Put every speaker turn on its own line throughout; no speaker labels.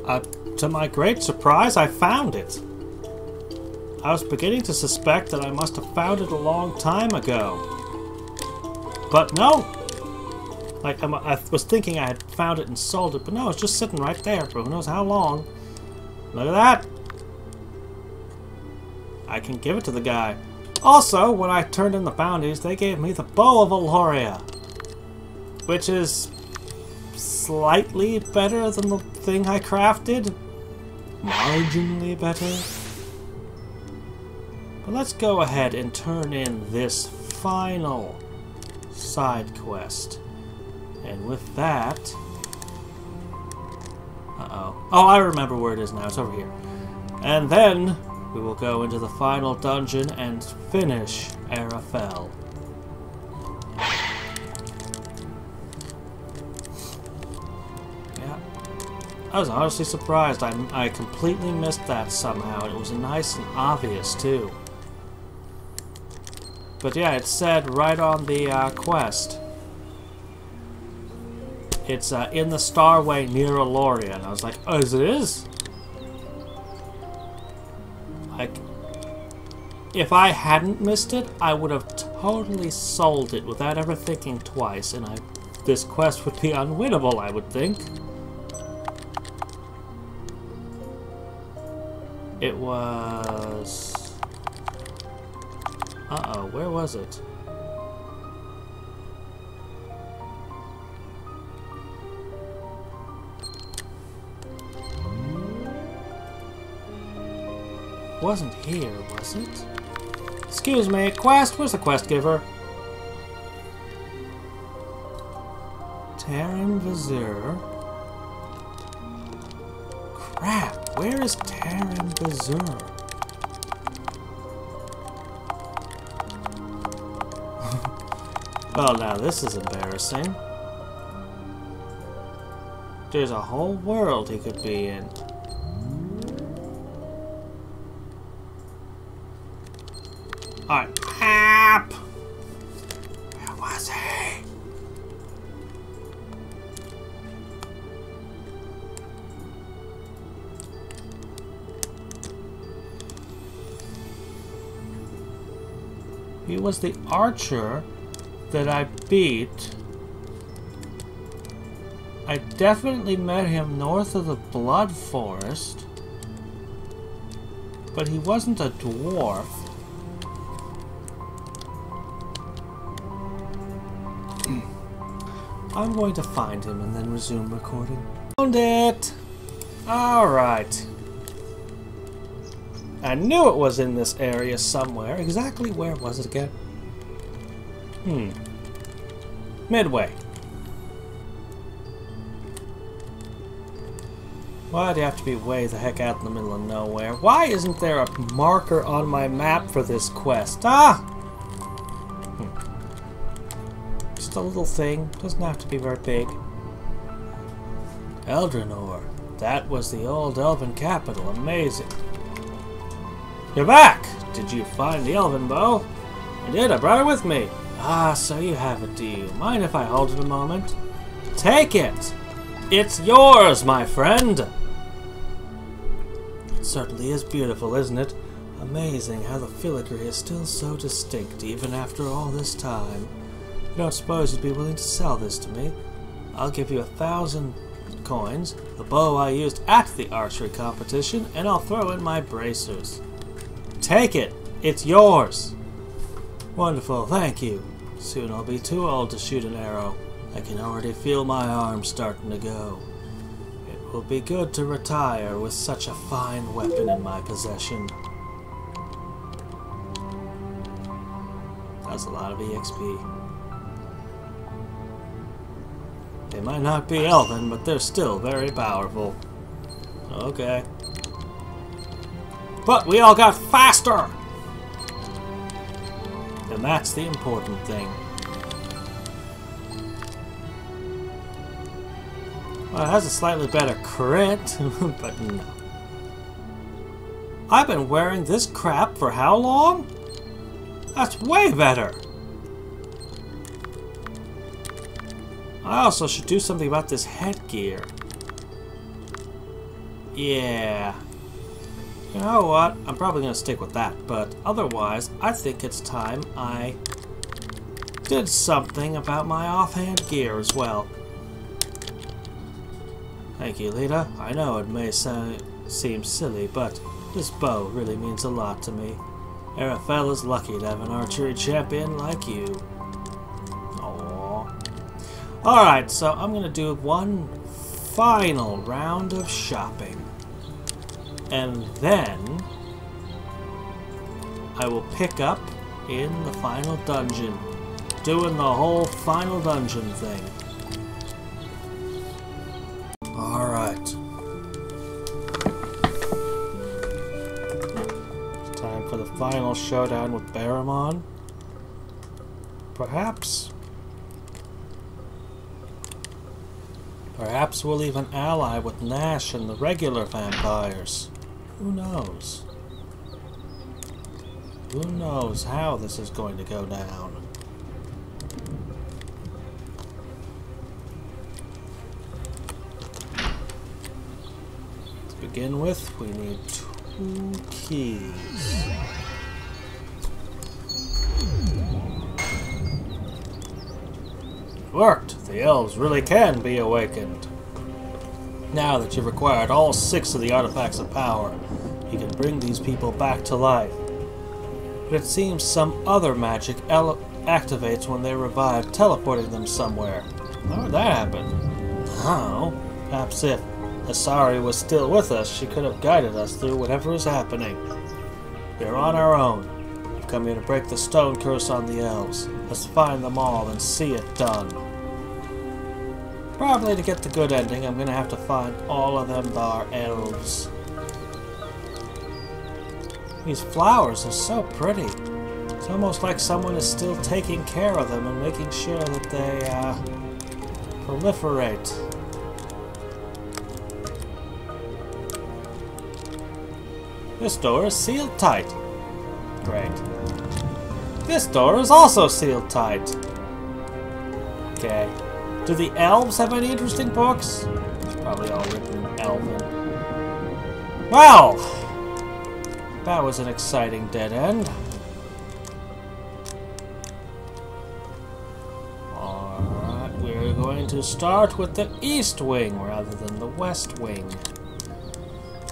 To my great surprise, I found it. I was beginning to suspect that I must have found it a long time ago. But no! Like, I was thinking I had found it and sold it, but no, it's just sitting right there for who knows how long. Look at that! I can give it to the guy. Also, when I turned in the bounties, they gave me the Bow of Aloria, which is slightly better than the thing I crafted. Marginally better. But let's go ahead and turn in this final side quest. And with that... Uh-oh. Oh, I remember where it is now. It's over here. And then we will go into the final dungeon and finish Ara Fell. Yeah. I was honestly surprised. I completely missed that somehow. And it was nice and obvious, too. But yeah, it said right on the quest. It's in the Starway near Aloria. And I was like, oh, it is? Like, if I hadn't missed it, I would have totally sold it without ever thinking twice. And this quest would be unwinnable, I would think. It was... Uh-oh, where was it? Wasn't here, was it? Excuse me, quest? Where's the quest giver? Terran Vizier. Crap, where is Terran Vizier? Well, now this is embarrassing. There's a whole world he could be in. Alright. App! Where was he? He was the archer that I beat. I definitely met him north of the Blood Forest, but he wasn't a dwarf. I'm going to find him and then resume recording. Found it! Alright. I knew it was in this area somewhere. Exactly where was it again? Midway. Why do you have to be way the heck out in the middle of nowhere? Why isn't there a marker on my map for this quest? Ah! Just a little thing. Doesn't have to be very big. Eldrinor. That was the old elven capital. Amazing. You're back! Did you find the elven bow? I did. I brought it with me. Ah, so you have it, do you? Mind if I hold it a moment? Take it! It's yours, my friend! It certainly is beautiful, isn't it? Amazing how the filigree is still so distinct, even after all this time. I don't suppose you'd be willing to sell this to me? I'll give you 1,000 coins, the bow I used at the archery competition, and I'll throw in my bracers. Take it! It's yours! Wonderful, thank you. Soon I'll be too old to shoot an arrow. I can already feel my arms starting to go. It will be good to retire with such a fine weapon in my possession. That's a lot of EXP. They might not be elven, but they're still very powerful. Okay. But we all got faster! And that's the important thing. Well, it has a slightly better crit, but no. I've been wearing this crap for how long? That's way better! I also should do something about this headgear. Yeah. You know what? I'm probably going to stick with that, but otherwise, I think it's time I did something about my offhand gear as well. Thank you, Lita. I know it may seem silly, but this bow really means a lot to me. Ara Fell is lucky to have an archery champion like you. Aww. Alright, so I'm going to do one final round of shopping. And then I will pick up in the final dungeon, doing the whole final dungeon thing. Alright. Time for the final showdown with Barramon. Perhaps we'll even ally with Nash and the regular vampires. Who knows? Who knows how this is going to go down? To begin with, we need 2 keys. It worked! The elves really can be awakened. Now that you've acquired all 6 of the artifacts of power, you can bring these people back to life. But it seems some other magic activates when they revive, teleporting them somewhere. How would that happen? Oh, perhaps if Asari was still with us, she could have guided us through whatever is happening. We're on our own. We've come here to break the stone curse on the elves. Let's find them all and see it done. Probably to get the good ending, I'm going to have to find all of them are elves. These flowers are so pretty. It's almost like someone is still taking care of them and making sure that they proliferate. This door is sealed tight. Great. This door is also sealed tight. Okay. Do the elves have any interesting books? It's probably all written in Elven. Well! That was an exciting dead end. Alright, we're going to start with the east wing rather than the west wing.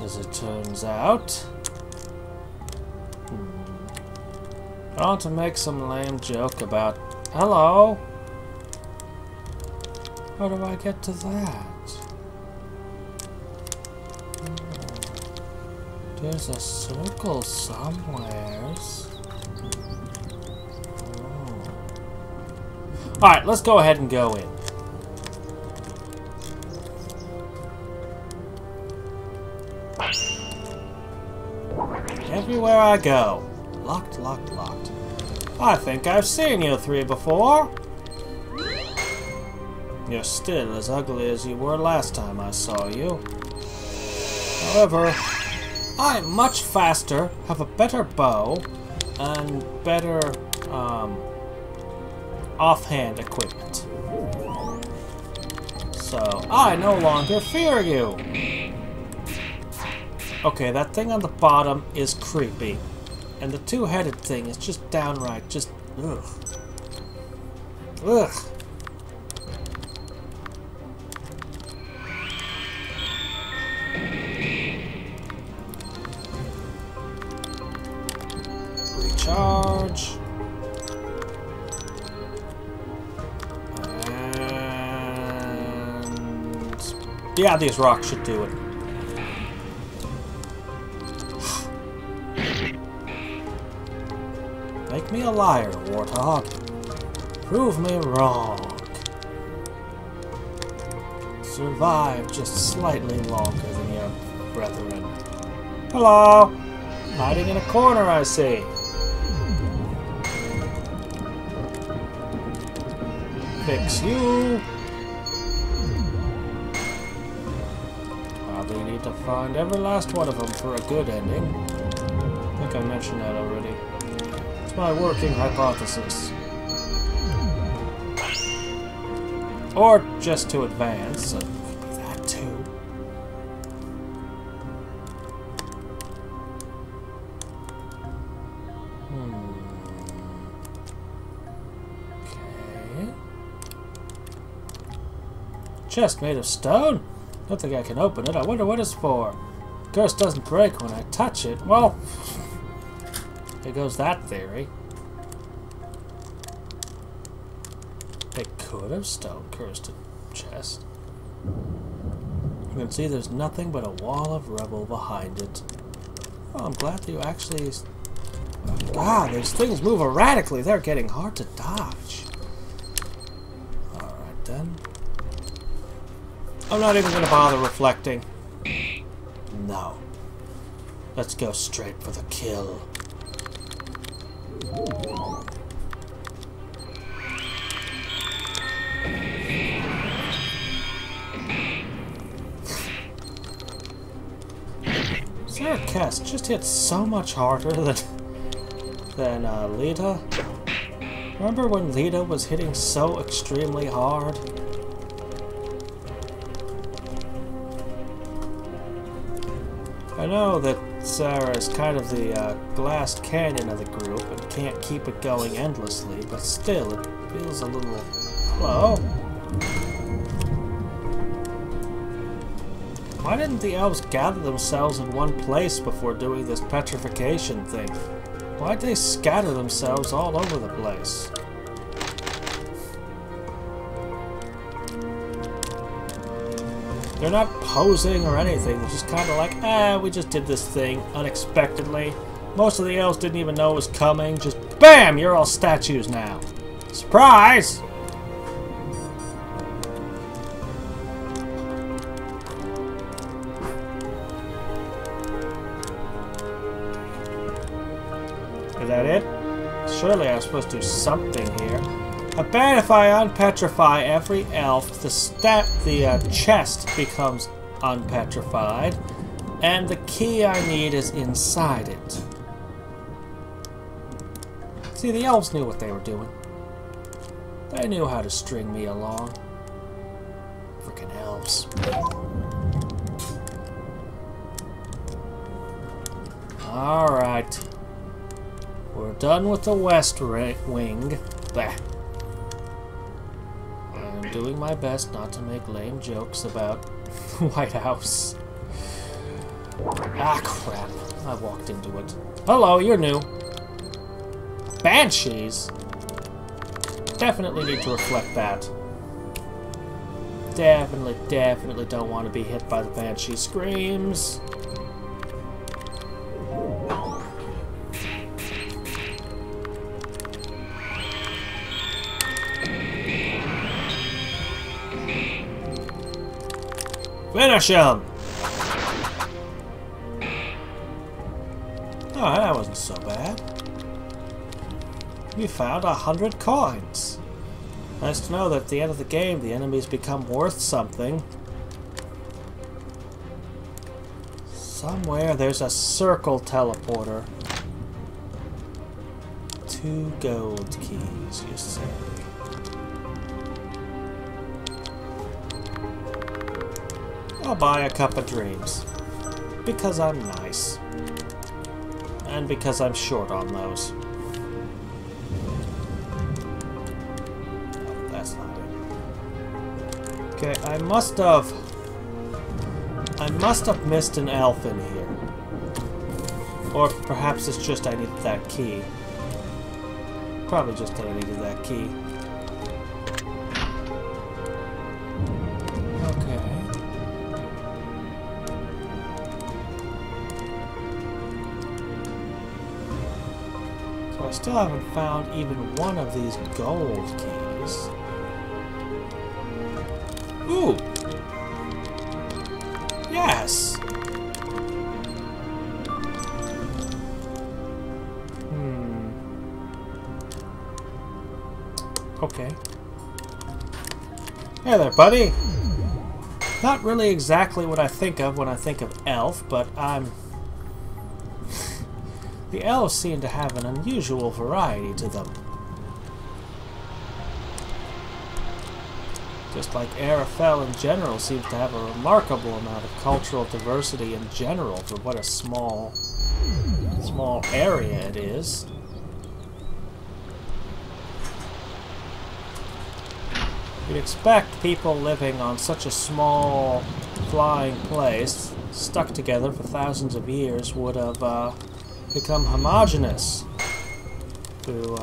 As it turns out. I want to make some lame joke about... Hello? How do I get to that? There's a circle somewheres. Oh. Alright, let's go ahead and go in. Everywhere I go. Locked, locked, locked. I think I've seen you 3 before. You're still as ugly as you were last time I saw you. However, I'm much faster, have a better bow, and better, offhand equipment. So, I no longer fear you! Okay, that thing on the bottom is creepy. And the 2-headed thing is just downright just... ugh. Ugh. Recharge. And... yeah, these rocks should do it. Make me a liar, Warthog. Prove me wrong. Survive just slightly longer than your brethren. Hello! Hiding in a corner, I see. Fix you. Probably need to find every last one of them for a good ending. I think I mentioned that already. My working hypothesis. Or just to advance, that too. chest made of stone? Don't think I can open it. I wonder what it's for. Curse doesn't break when I touch it. Well, there goes that theory. They could have stone cursed a chest. You can see there's nothing but a wall of rubble behind it. Oh, I'm glad that you actually... Ah, these things move erratically. They're getting hard to dodge. Alright then. I'm not even going to bother reflecting. No. Let's go straight for the kill. Sarah just hits so much harder than Lita. Remember when Lita was hitting so extremely hard? I know that Sarah is kind of the glass cannon of the group and can't keep it going endlessly, but still, it feels a little... Hello? Why didn't the elves gather themselves in one place before doing this petrification thing? Why'd they scatter themselves all over the place? They're not posing or anything, they're just kind of like, we just did this thing unexpectedly. Most of the elves didn't even know it was coming, just BAM! You're all statues now. Surprise! Is that it? Surely I was supposed to do something here. I bet if I unpetrify every elf, the chest becomes unpetrified, and the key I need is inside it. See, the elves knew what they were doing. They knew how to string me along. Frickin' elves. Alright. We're done with the west wing. Bah. I'm doing my best not to make lame jokes about the White House. Ah, crap. I walked into it. Hello, you're new. Banshees? Definitely need to reflect that. Definitely don't want to be hit by the Banshee screams. Finish him! Oh, that wasn't so bad. We found 100 coins. Nice to know that at the end of the game, the enemies become worth something. Somewhere there's a circle teleporter. 2 gold keys, you say. I'll buy a cup of dreams. Because I'm nice. And because I'm short on those. Oh, that's not it. Okay, I must have missed an elf in here. Or perhaps it's just I needed that key. Probably just that I needed that key. I still haven't found even one of these gold keys. Ooh! Yes! Okay. Hey there, buddy! Not really exactly what I think of when I think of elf, but I'm... The elves seem to have an unusual variety to them. Just like Ara Fell in general seems to have a remarkable amount of cultural diversity in general for what a small area it is. You'd expect people living on such a small flying place, stuck together for thousands of years, would have become homogeneous through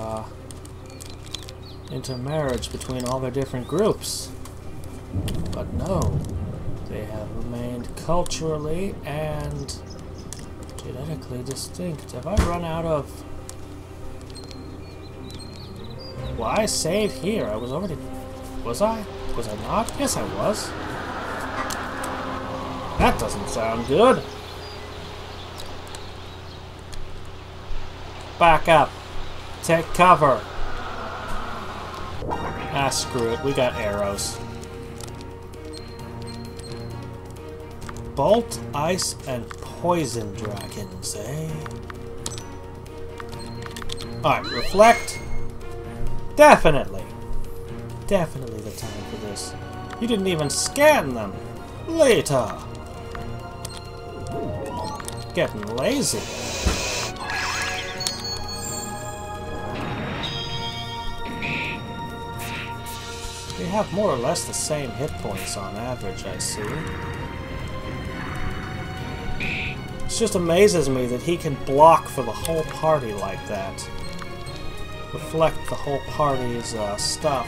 intermarriage between all their different groups. But no, they have remained culturally and genetically distinct. Have I run out of... Why save here? I was already... Was I? Was I not? Yes, I was. That doesn't sound good. Back up. Take cover. Ah, screw it. We got arrows. Bolt, ice, and poison dragons, eh? Alright, reflect. Definitely. Definitely the time for this. You didn't even scan them. Later. Getting lazy. They have more or less the same hit points on average, I see. It just amazes me that he can block for the whole party like that. Reflect the whole party's stuff.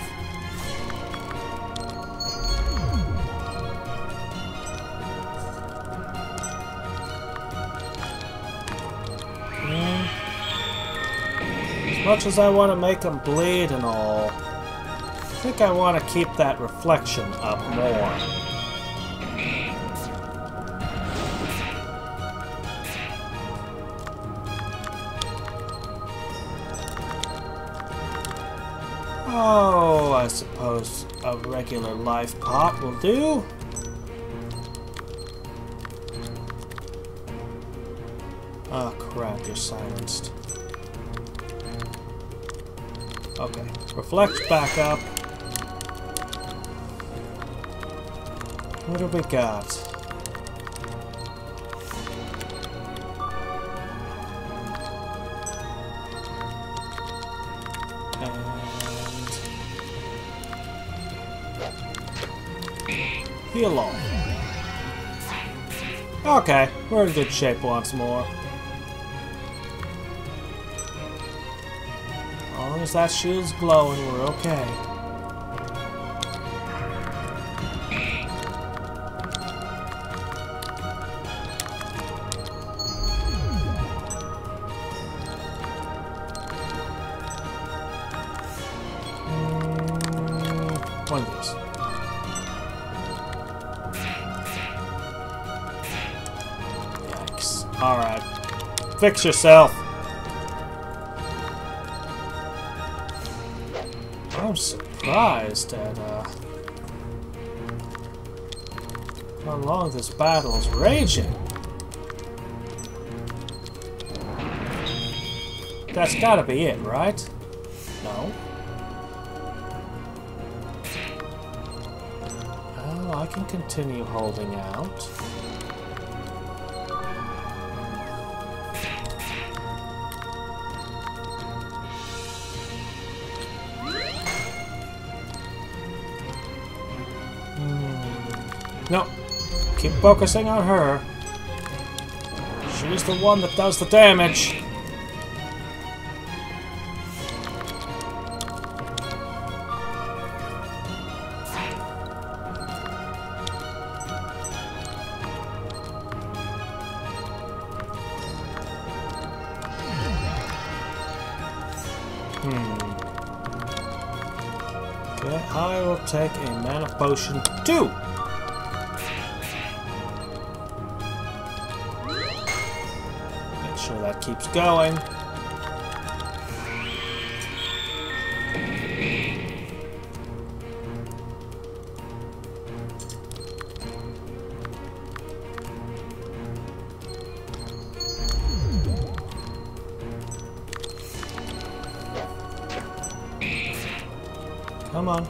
As much as I want to make him bleed and all, I think I want to keep that reflection up more. Oh, I suppose a regular life pot will do. Oh crap, you're silenced. Okay, reflect back up. What do we got? Heal all. Okay, we're in good shape once more. As long as that shield's glowing, we're okay. One of these. Alright. Fix yourself. I'm surprised at how long this battle's raging. That's gotta be it, right? No? Well, I can continue holding out. No, keep focusing on her. She's the one that does the damage. Okay, I will take a mana potion too. Sure that keeps going. Come on.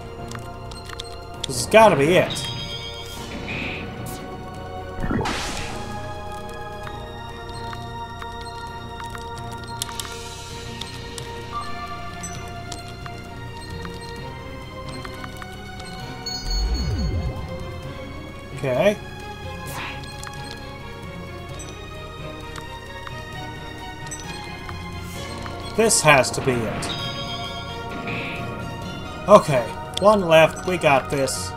This has got to be it. Okay. This has to be it. Okay, one left. We got this.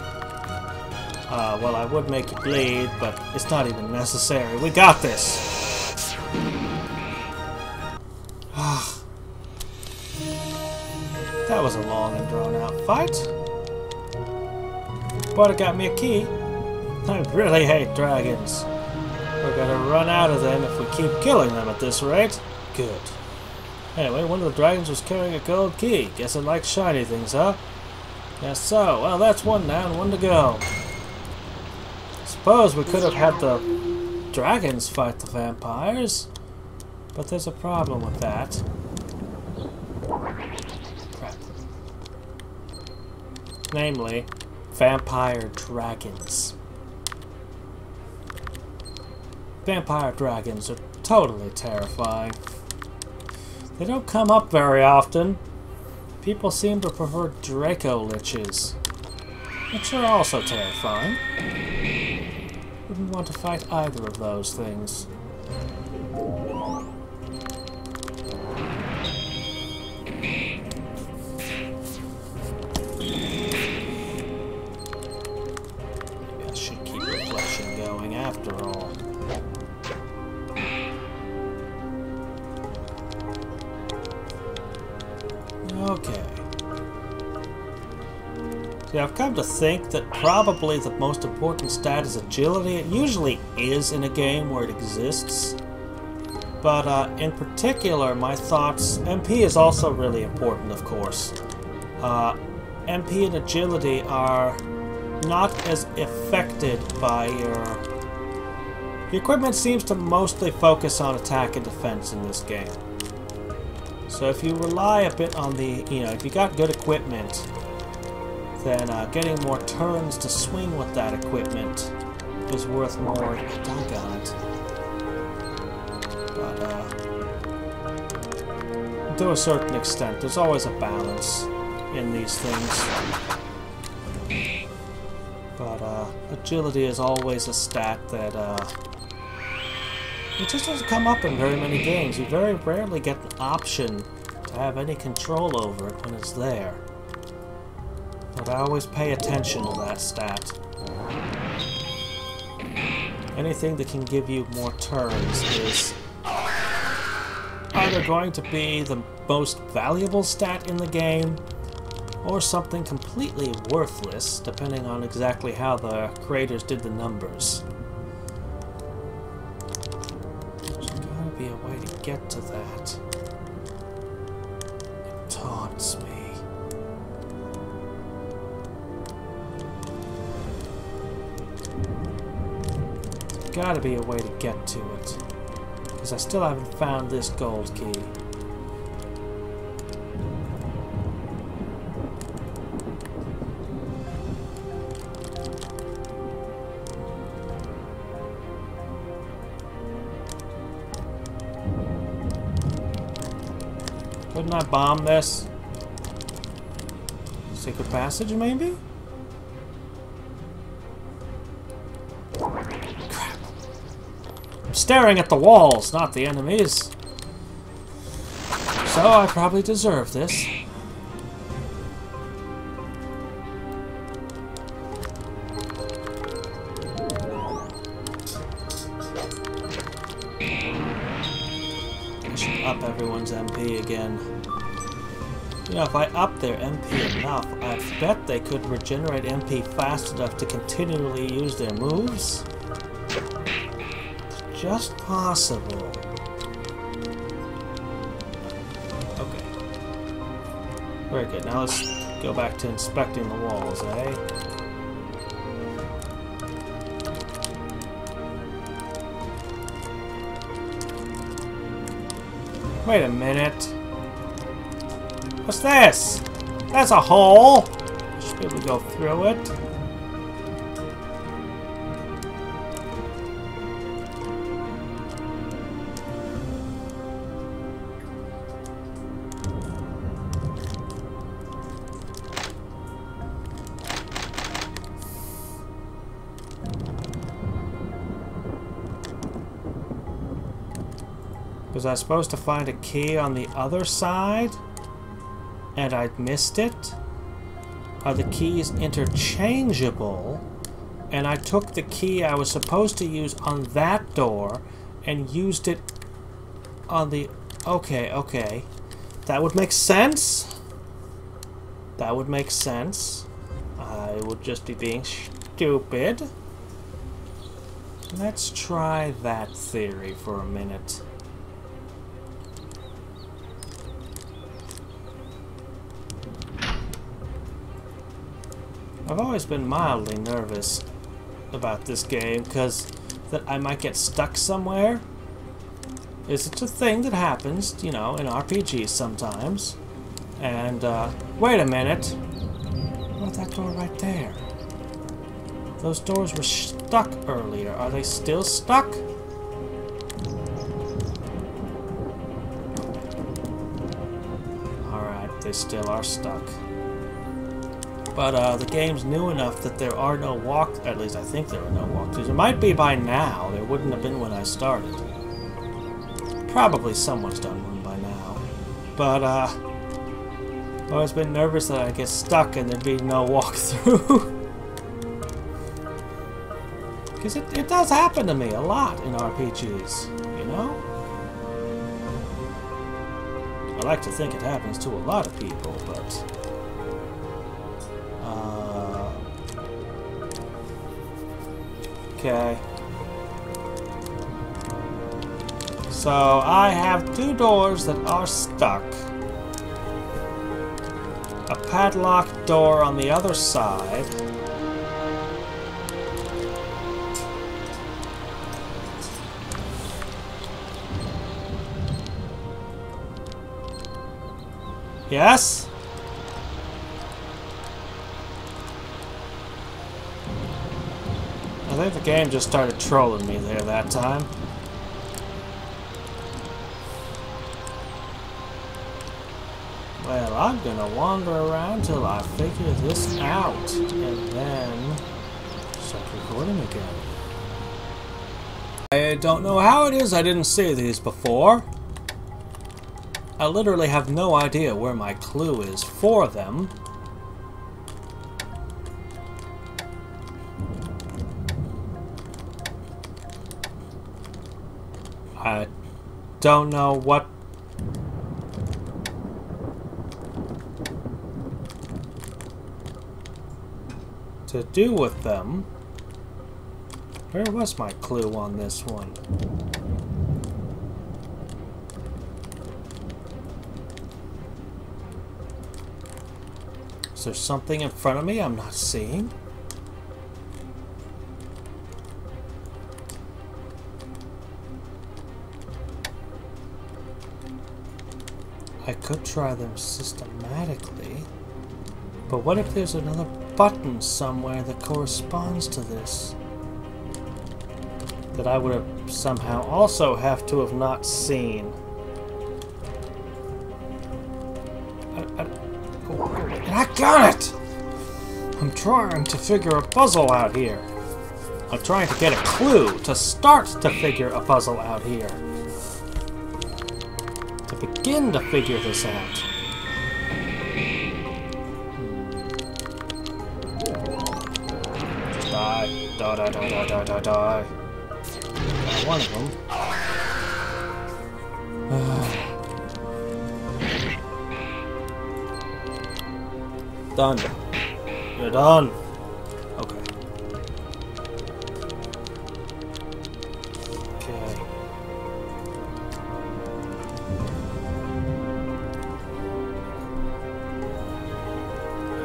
Well, I would make you bleed, but it's not even necessary. We got this. That was a long and drawn-out fight. But it got me a key. I really hate dragons. We're gonna run out of them if we keep killing them at this rate. Good. Anyway, one of the dragons was carrying a gold key. Guess it likes shiny things, huh? Guess so. Well, that's one down, one to go. Suppose we could have had the dragons fight the vampires. But there's a problem with that. Crap. Namely, vampire dragons. Vampire dragons are totally terrifying. They don't come up very often. People seem to prefer Draco Liches, which are also terrifying. Wouldn't want to fight either of those things. Maybe I should keep reflection going after all. Okay. See, I've come to think that probably the most important stat is agility. It usually is in a game where it exists. But in particular, my thoughts... MP is also really important, of course. MP and agility are not as affected by your... The equipment seems to mostly focus on attack and defense in this game. So if you rely a bit on the, if you got good equipment, then getting more turns to swing with that equipment is worth more. Doggone it. But to a certain extent, there's always a balance in these things. But agility is always a stat that it just doesn't come up in very many games. You very rarely get an option to have any control over it when it's there. But I always pay attention to that stat. Anything that can give you more turns is either going to be the most valuable stat in the game, or something completely worthless, depending on exactly how the creators did the numbers. Be a way to get to that. It taunts me. There's gotta be a way to get to it. Because I still haven't found this gold key. Couldn't I bomb this? Secret passage, maybe? Crap. I'm staring at the walls, not the enemies. So I probably deserve this. Up everyone's MP again. If I up their MP enough, I bet they could regenerate MP fast enough to continually use their moves. It's just possible. Okay. Very good. Now let's go back to inspecting the walls, eh? Wait a minute. What's this? That's a hole! Should be able to go through it. Was I supposed to find a key on the other side? And I missed it? Are the keys interchangeable? And I took the key I was supposed to use on that door and used it on the... Okay, okay. That would make sense. That would make sense. I would just be being stupid. Let's try that theory for a minute. I've always been mildly nervous about this game because that I might get stuck somewhere. It's a thing that happens, you know, in RPGs sometimes. And, wait a minute. What about that door right there? Those doors were stuck earlier. Are they still stuck? Alright, they still are stuck. But, the game's new enough that there are no at least I think there are no walkthroughs. It might be by now. There wouldn't have been when I started. Probably someone's done one by now. But, I've always been nervous that I'd get stuck and there'd be no walkthrough. Because it does happen to me a lot in RPGs, you know? I like to think it happens to a lot of people, but... Okay. So, I have two doors that are stuck. A padlocked door on the other side. Yes? I think the game just started trolling me there that time. Well, I'm gonna wander around till I figure this out, and then start recording again. I don't know how it is I didn't see these before. I literally have no idea where my clue is for them. I don't know what to do with them. Where was my clue on this one? Is there something in front of me I'm not seeing? I could try them systematically, but what if there's another button somewhere that corresponds to this? That I would have somehow also have to have not seen. I got it! I'm trying to figure a puzzle out here. I'm trying to get a clue to start to figure a puzzle out here. To begin to figure this out. Just die. Die, die, die, die, die, die, die. Got one of them. Done. You're done. Okay. Okay.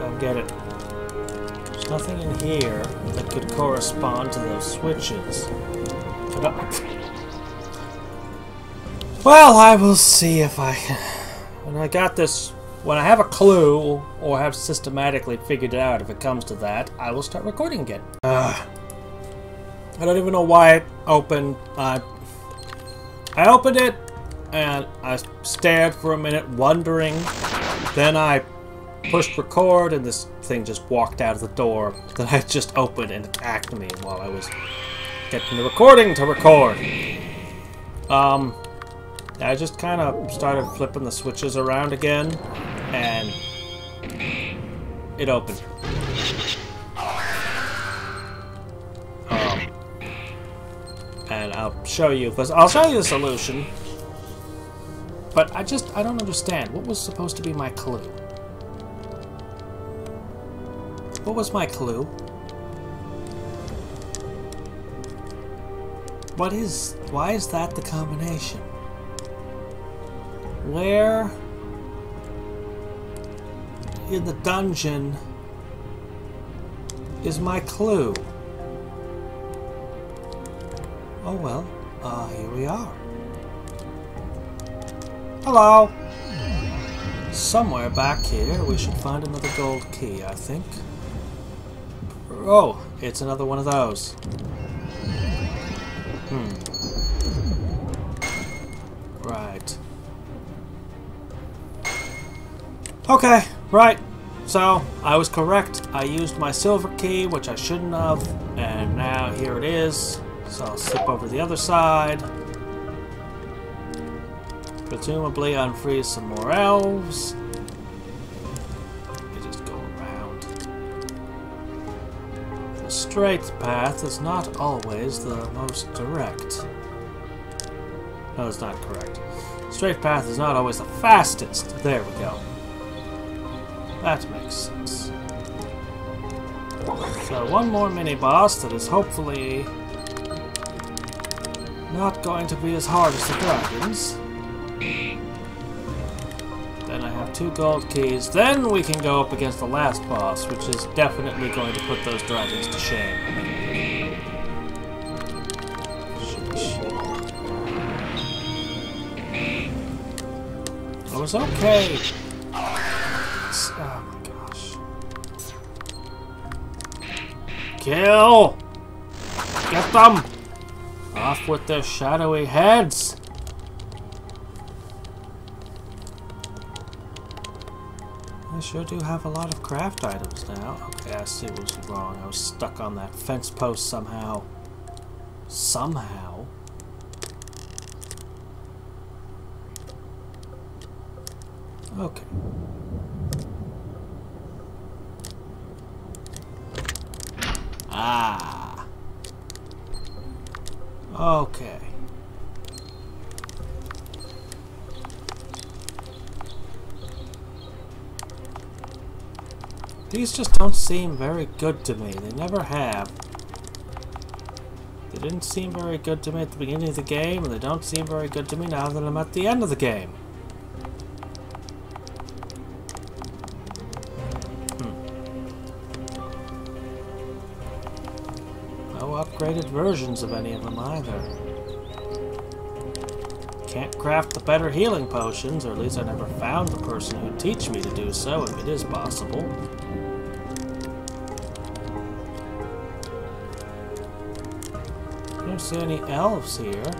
I'll get it. There's nothing in here that could correspond to those switches. Well, I will see if I can. When I got this. When I have a clue, or have systematically figured it out, if it comes to that, I will start recording again. I don't even know why it opened. I opened it, and I stared for a minute, wondering. Then I pushed record, and this thing just walked out of the door that I just opened and attacked me while I was getting the recording to record. I just kind of started flipping the switches around again, and it opened. And I'll show you the solution. But I don't understand. What was supposed to be my clue? What was my clue? Why is that the combination? Where in the dungeon is my clue? Oh well, here we are. Hello! Somewhere back here we should find another gold key, I think. Oh, it's another one of those. Right. Okay, right. So, I was correct. I used my silver key, which I shouldn't have, and now here it is. So I'll slip over to the other side. Presumably unfreeze some more elves. You just go around. The straight path is not always the most direct. No, it's not correct. The straight path is not always the fastest. There we go. That makes sense. So one more mini-boss that is hopefully not going to be as hard as the dragons. Then I have 2 gold keys. Then we can go up against the last boss, which is definitely going to put those dragons to shame. I was okay. Oh my gosh. Kill! Get them! Off with their shadowy heads! I sure do have a lot of craft items now. Okay, I see what was wrong. I was stuck on that fence post somehow. Somehow. Okay. Ah. Okay. These just don't seem very good to me. They never have. They didn't seem very good to me at the beginning of the game, and they don't seem very good to me now that I'm at the end of the game. No upgraded versions of any of them either. Can't craft the better healing potions, or at least I never found the person who'd teach me to do so, if it is possible. I don't see any elves here.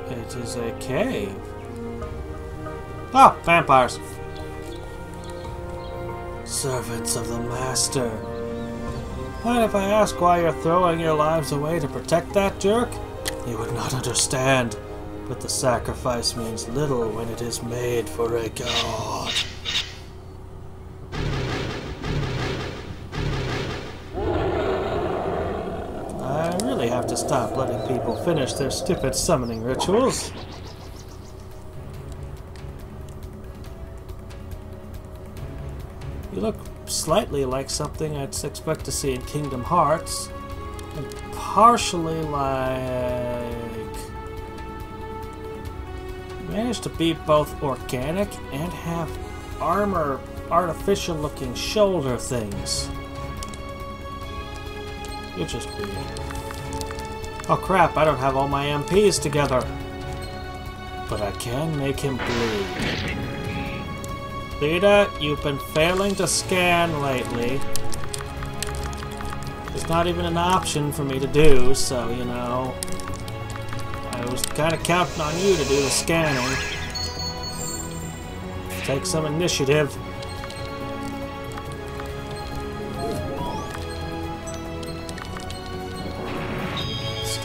It is a cave. Oh, vampires! Servants of the Master. Mind if I ask why you're throwing your lives away to protect that jerk? You would not understand. But the sacrifice means little when it is made for a god. I really have to stop letting people finish their stupid summoning rituals. You look slightly like something I'd expect to see in Kingdom Hearts, and partially like... managed to be both organic and have armor, artificial looking shoulder things. You're just weird. Oh crap, I don't have all my MPs together. But I can make him bleed. Lita, you've been failing to scan lately. It's not even an option for me to do, so you know. I was kind of counting on you to do the scanning. Take some initiative.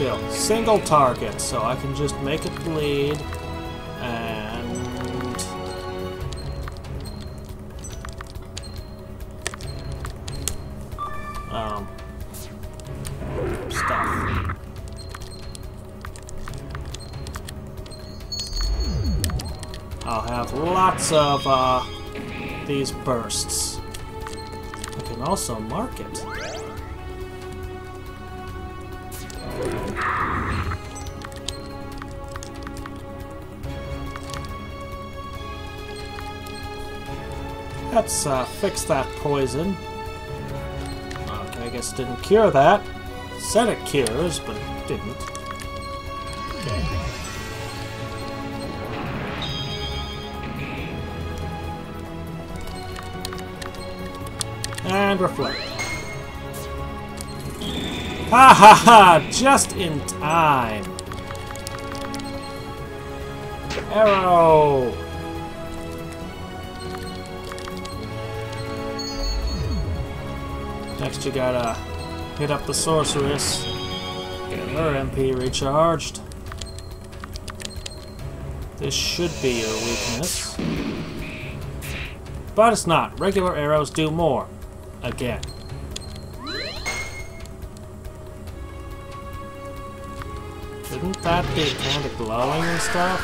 still. Single target, so I can just make it bleed. And... stuff. I'll have lots of, these bursts. I can also mark it. Let's fix that poison. Okay, I guess it didn't cure that. It said it cures, but it didn't. Okay. And reflect. Ha ha ha! Just in time. Arrow! Next you gotta hit up the sorceress. Get her MP recharged. This should be your weakness. But it's not. Regular arrows do more. Again. Shouldn't that be kind of glowing and stuff?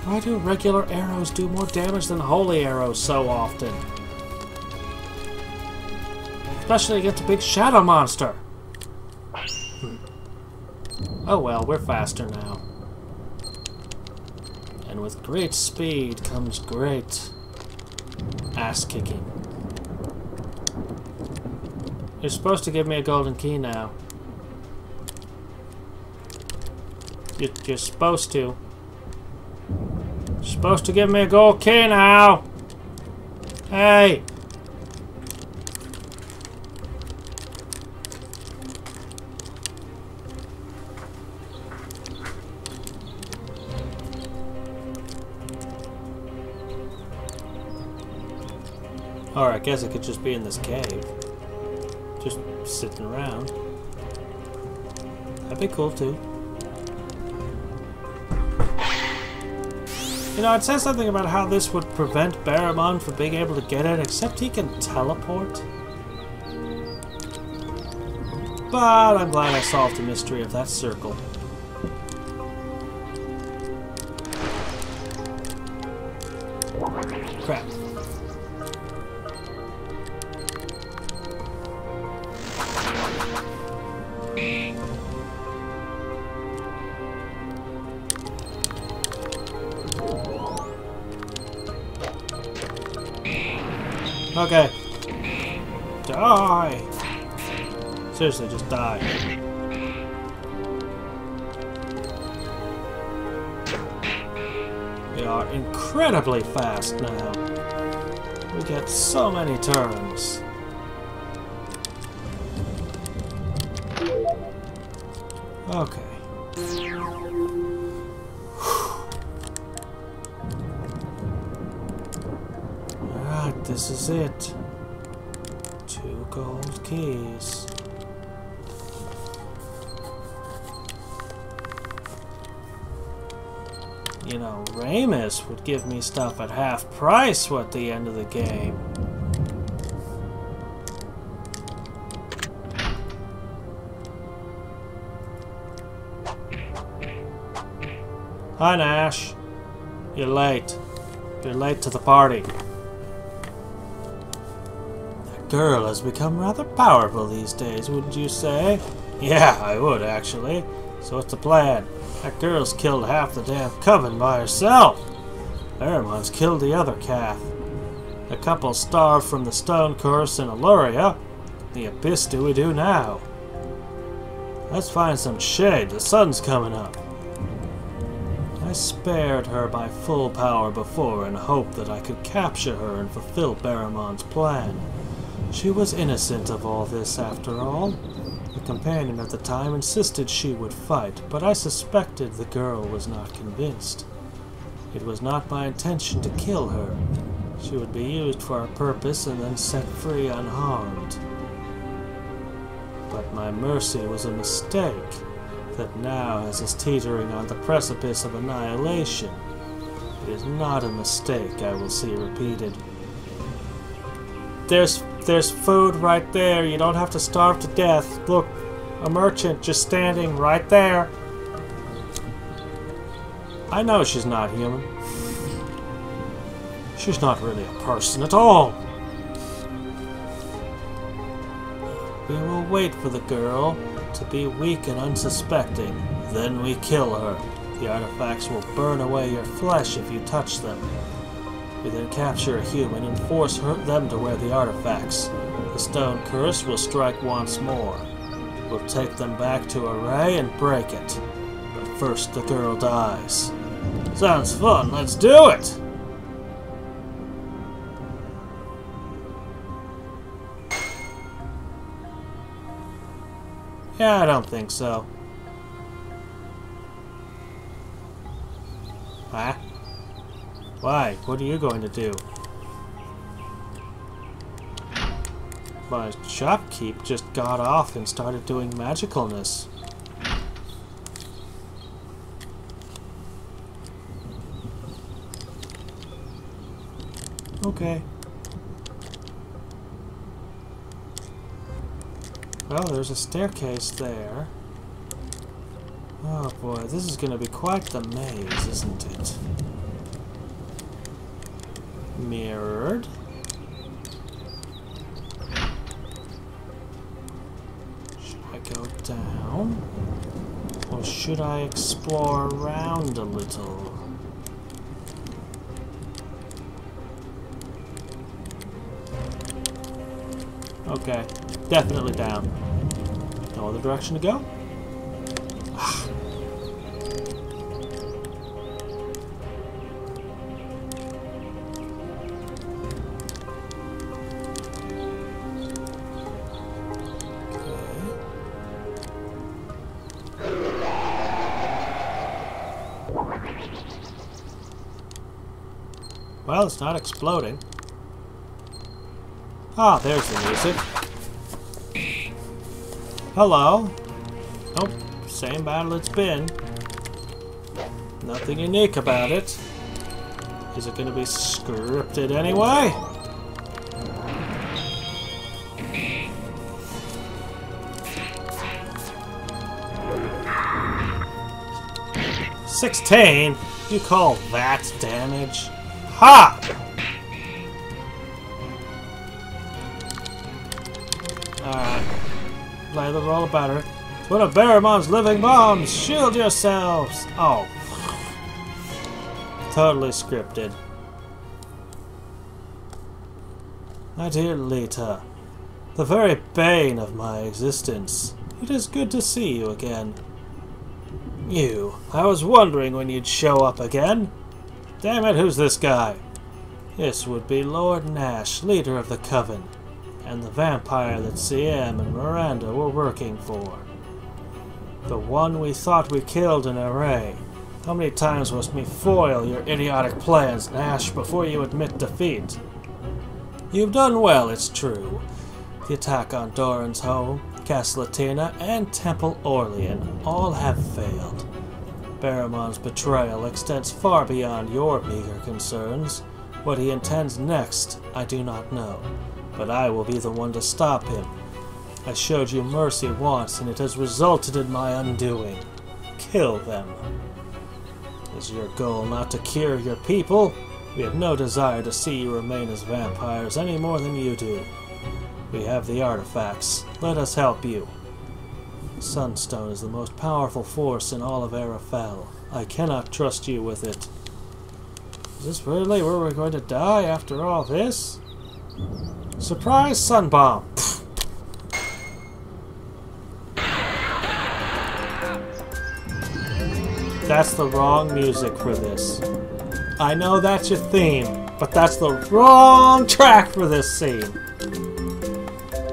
Why do regular arrows do more damage than holy arrows so often? Especially against a big shadow monster. Oh well, we're faster now. And with great speed comes great ass-kicking. You're supposed to give me a golden key now. You're supposed to. You're supposed to give me a gold key now! Hey! Or I guess it could just be in this cave. Just sitting around. That'd be cool too. You know, it says something about how this would prevent Barramon from being able to get in, except he can teleport. But I'm glad I solved the mystery of that circle. Crap. Okay. Die! Seriously, just die. We are incredibly fast now. We get so many turns. Okay. Alright, this is it. 2 gold keys. You know, Ramus would give me stuff at half price at the end of the game. Hi, Nash. You're late. You're late to the party. That girl has become rather powerful these days, wouldn't you say? Yeah, I would, actually. So what's the plan? That girl's killed half the damn coven by herself. Barramon's killed the other calf. The couple starved from the stone curse in Alluria. The abyss do we do now? Let's find some shade. The sun's coming up. I spared her by full power before in hope that I could capture her and fulfill Barramon's plan. She was innocent of all this after all. The companion at the time insisted she would fight, but I suspected the girl was not convinced. It was not my intention to kill her. She would be used for a purpose and then set free unharmed. But my mercy was a mistake that now has us teetering on the precipice of annihilation. It is not a mistake I will see repeated. There's food right there. You don't have to starve to death. Look, a merchant just standing right there. I know she's not human. She's not really a person at all. We will wait for the girl to be weak and unsuspecting. Then we kill her. The artifacts will burn away your flesh if you touch them. We then capture a human and force them to wear the artifacts. The stone curse will strike once more. We'll take them back to Array and break it. But first the girl dies. Sounds fun, let's do it! Yeah, I don't think so. Huh? Why? What are you going to do? My shopkeep just got off and started doing magicalness. Okay. Well, there's a staircase there. Oh boy, this is going to be quite the maze, isn't it? Mirrored. Should I go down? Or should I explore around a little? Okay, definitely down. No other direction to go? Well, it's not exploding. Ah, there's the music. Hello. Nope, same battle it's been. Nothing unique about it. Is it going to be scripted anyway? $16? You call that damage? Ha! Alright. Play the role better. It's one of Barramon's living bombs! Shield yourselves! Oh. Totally scripted. My dear Lita, the very bane of my existence. It is good to see you again. I was wondering when you'd show up again. Damn it, who's this guy? This would be Lord Nash, leader of the Coven, and the vampire that CM and Miranda were working for. The one we thought we killed in Array. How many times must we foil your idiotic plans, Nash, before you admit defeat? You've done well, it's true. The attack on Doran's home, Castle Athena, and Temple Orlean all have failed. Barramon's betrayal extends far beyond your meager concerns. What he intends next, I do not know, but I will be the one to stop him. I showed you mercy once, and it has resulted in my undoing. Kill them. Is your goal not to cure your people? We have no desire to see you remain as vampires any more than you do. We have the artifacts. Let us help you. Sunstone is the most powerful force in all of Ara Fell. I cannot trust you with it. Is this really where we're going to die after all this? Surprise sunbomb! That's the wrong music for this. I know that's your theme, but that's the wrong track for this scene.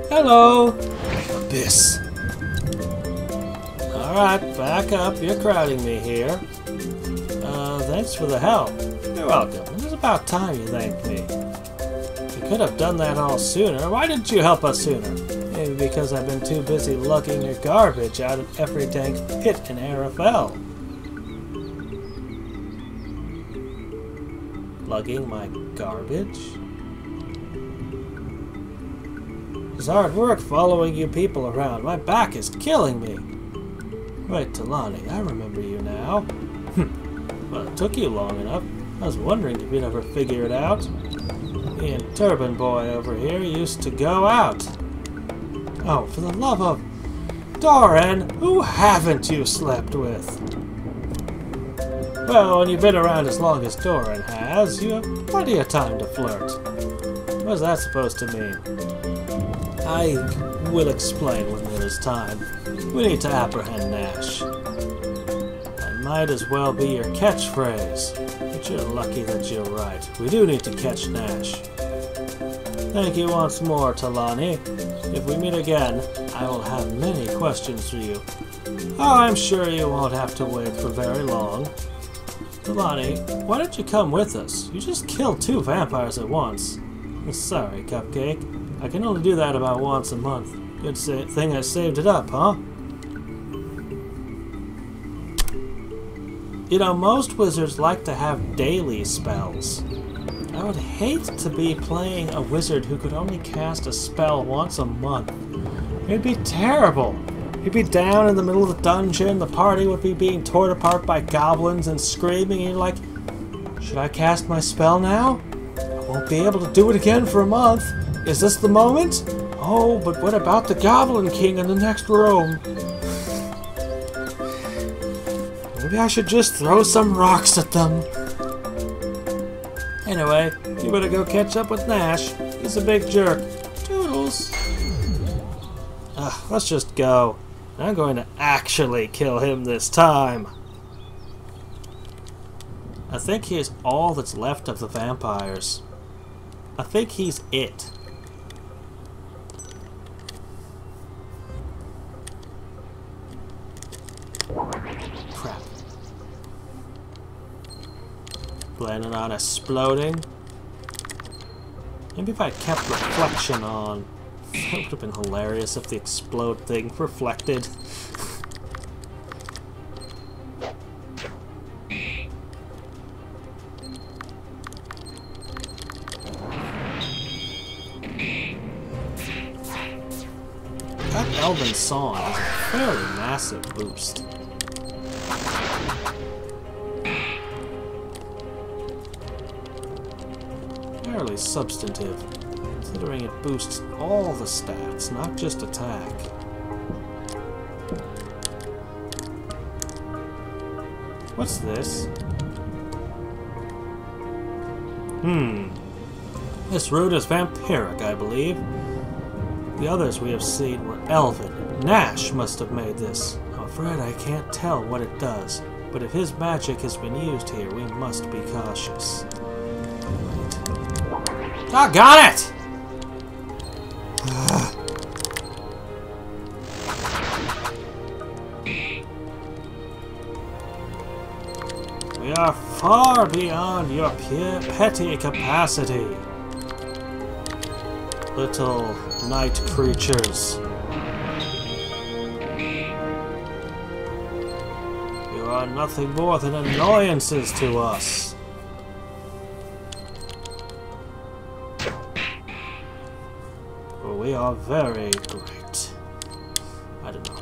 Hello! Abyss. Alright, back up. You're crowding me here. Thanks for the help. You're welcome. It was about time you thanked me. could have done that all sooner. Why didn't you help us sooner? Maybe because I've been too busy lugging your garbage out of every dank pit in Ara Fell. Lugging my garbage? It's hard work following you people around. My back is killing me. Right, Talani, I remember you now. Well, it took you long enough. I was wondering if you'd ever figure it out. Me and Turban Boy over here used to go out. Oh, for the love of... Doran, who haven't you slept with? Well, when you've been around as long as Doran has, you have plenty of time to flirt. What's that supposed to mean? I will explain when there is time. We need to apprehend Nash. That might as well be your catchphrase. But you're lucky that you're right. We do need to catch Nash. Thank you once more, Talani. If we meet again, I will have many questions for you. Oh, I'm sure you won't have to wait for very long. Talani, why don't you come with us? You just killed 2 vampires at once. Sorry, Cupcake. I can only do that about once a month. Good thing I saved it up, huh? You know, most wizards like to have daily spells. I would hate to be playing a wizard who could only cast a spell once a month. It'd be terrible. You'd be down in the middle of the dungeon, the party would be being torn apart by goblins and screaming, and you're like, should I cast my spell now? I won't be able to do it again for a month. Is this the moment? Oh, but what about the Goblin King in the next room? Maybe I should just throw some rocks at them. Anyway, you better go catch up with Nash. He's a big jerk. Toodles. Let's just go. I'm going to actually kill him this time. I think he is all that's left of the vampires. I think he's it. Crap. Planning on exploding? Maybe if I kept reflection on. That would have been hilarious if the explode thing reflected. That elven song is a fairly massive boost. Fairly substantive, considering it boosts all the stats, not just attack. What's this? This root is vampiric, I believe. The others we have seen were elven. Nash must have made this. I'm afraid I can't tell what it does, but if his magic has been used here, we must be cautious. Doggone it! We are far beyond your petty capacity, little night creatures. You are nothing more than annoyances to us. We are very great. I don't know.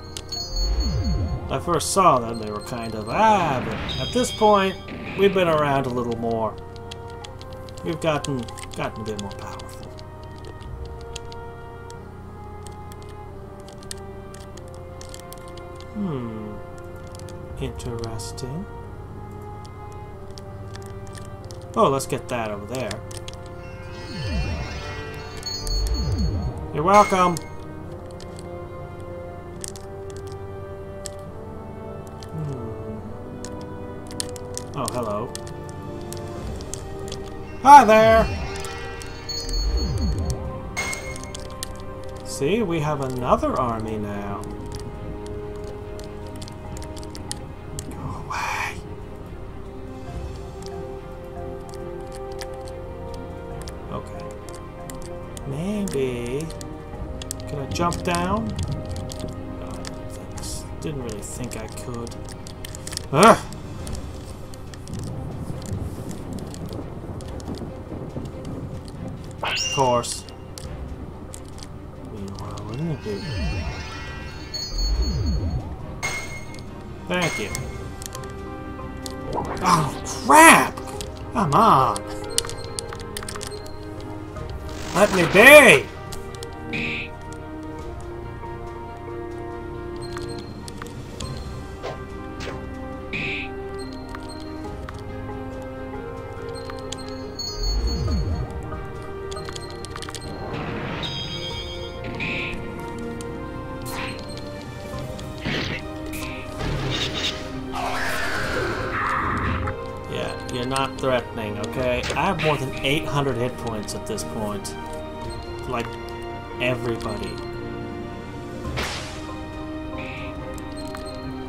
When I first saw them, they were kind of, but at this point, we've been around a little more. We've gotten a bit more powerful. Interesting. Oh, let's get that over there. You're welcome. Oh, hello. Hi there! See, we have another army now. Go away. Okay. see. Can I jump down? Didn't really think I could. Ugh! Of course. Meanwhile, wouldn't it be? Thank you. Oh, crap! Come on! Let me be! You're not threatening, okay? I have more than 800 hit points at this point. Like, everybody.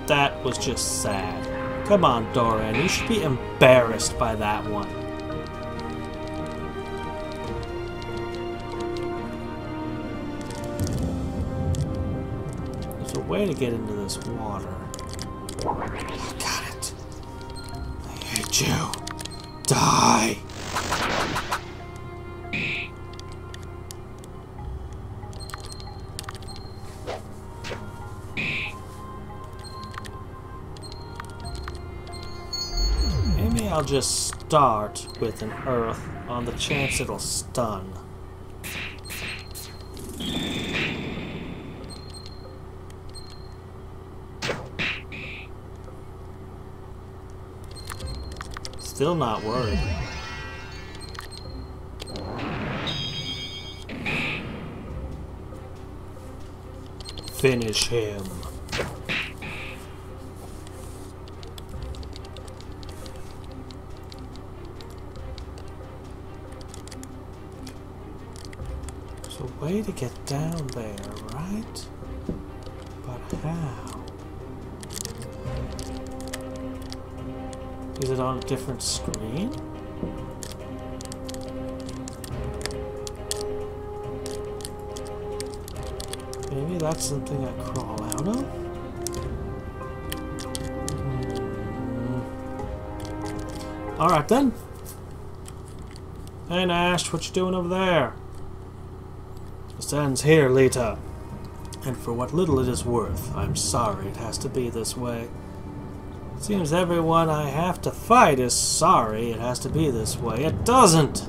That was just sad. Come on, Doran, you should be embarrassed by that one. There's a way to get into this water. I got it. I hate you. Die! Maybe I'll just start with an earth on the chance it'll stun. Still not worried. Finish him. There's a way to get down there, right? But how? Is it on a different screen? Maybe that's something I crawl out of? Alright then. Hey Nash, what you doing over there? This ends here, Lita. And for what little it is worth, I'm sorry it has to be this way. Seems everyone I have to fight is sorry it has to be this way. It doesn't!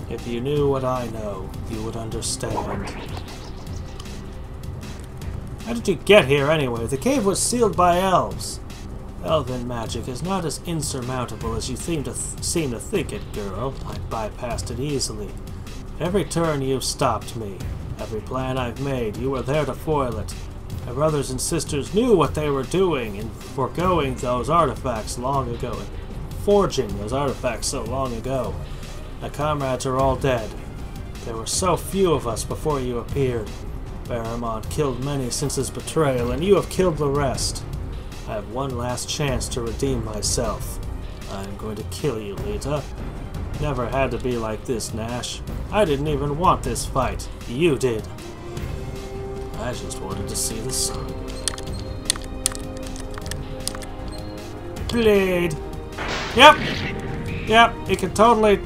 If you knew what I know, you would understand. How did you get here anyway? The cave was sealed by elves. Elven magic is not as insurmountable as you seem to think it, girl. I bypassed it easily. Every turn you've stopped me. Every plan I've made, you were there to foil it. My brothers and sisters knew what they were doing in forgoing those artifacts long ago, and forging those artifacts so long ago. My comrades are all dead. There were so few of us before you appeared. Barrymont killed many since his betrayal, and you have killed the rest. I have one last chance to redeem myself. I am going to kill you, Lita. Never had to be like this, Nash. I didn't even want this fight. You did. I just wanted to see the sun. Blade! Yep! Yep, it can totally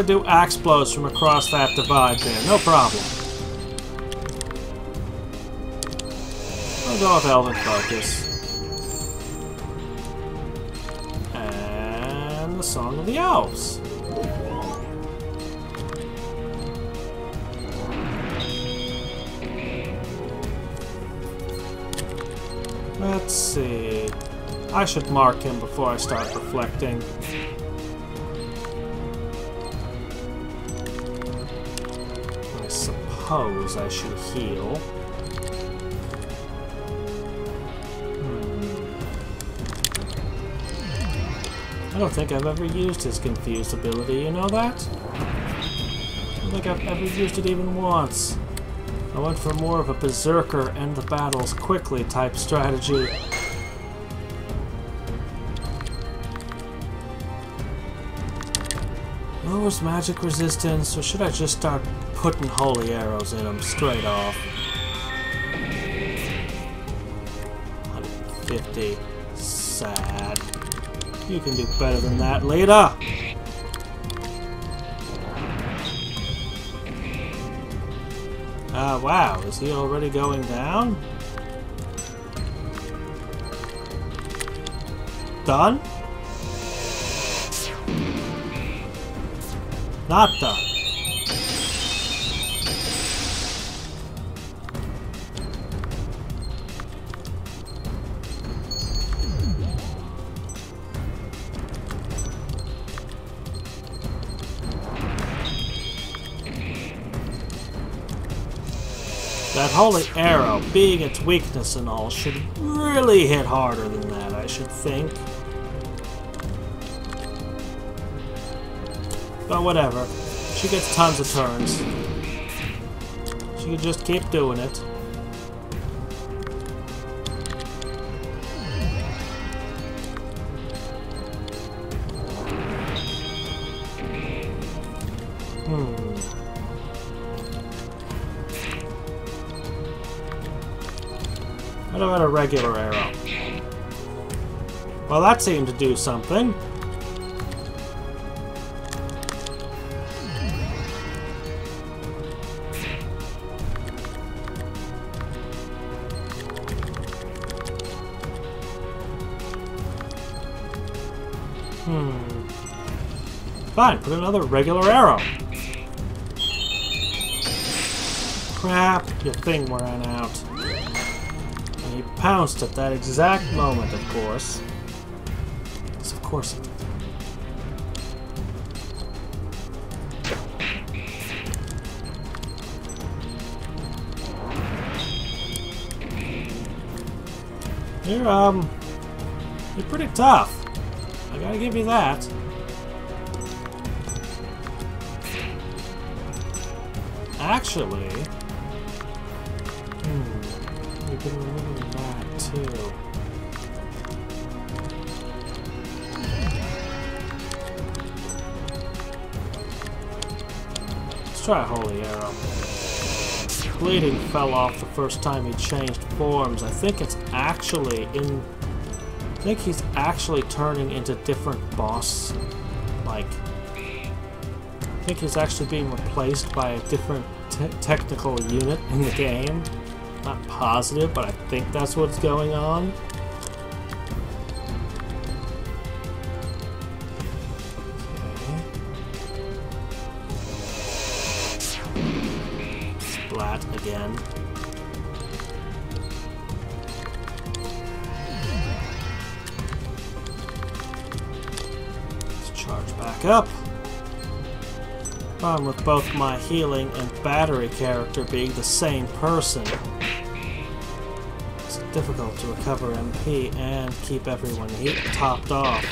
do axe blows from across that divide there. No problem. I'll go with Elven Focus. And the Song of the Elves. Let's see. I should mark him before I start reflecting. I suppose I should heal. I don't think I've ever used his confused ability, you know that? I don't think I've ever used it even once. I went for more of a berserker end the battles quickly type strategy. Lowers magic resistance, or should I just start putting holy arrows in them straight off? 150. Sad. You can do better than that, leader! Wow, is he already going down? Done? Not done. That holy arrow, being its weakness and all, should really hit harder than that, I should think. But whatever. She gets tons of turns. She can just keep doing it. What about a regular arrow? Well, that seemed to do something. Fine, put another regular arrow. Crap, your thing ran out. And he pounced at that exact moment, of course. Yes, of course he did. You're pretty tough. I gotta give you that. Actually, we can remember that too. Let's try a holy arrow. Bleeding fell off the first time he changed forms. I think it's actually in. I think he's actually turning into different boss. Like, I think he's actually being replaced by a different technical unit in the game. Not positive, but I think that's what's going on. Okay. Splat again. Let's charge back up. Problem with both my healing and battery character being the same person. It's difficult to recover MP and keep everyone topped off.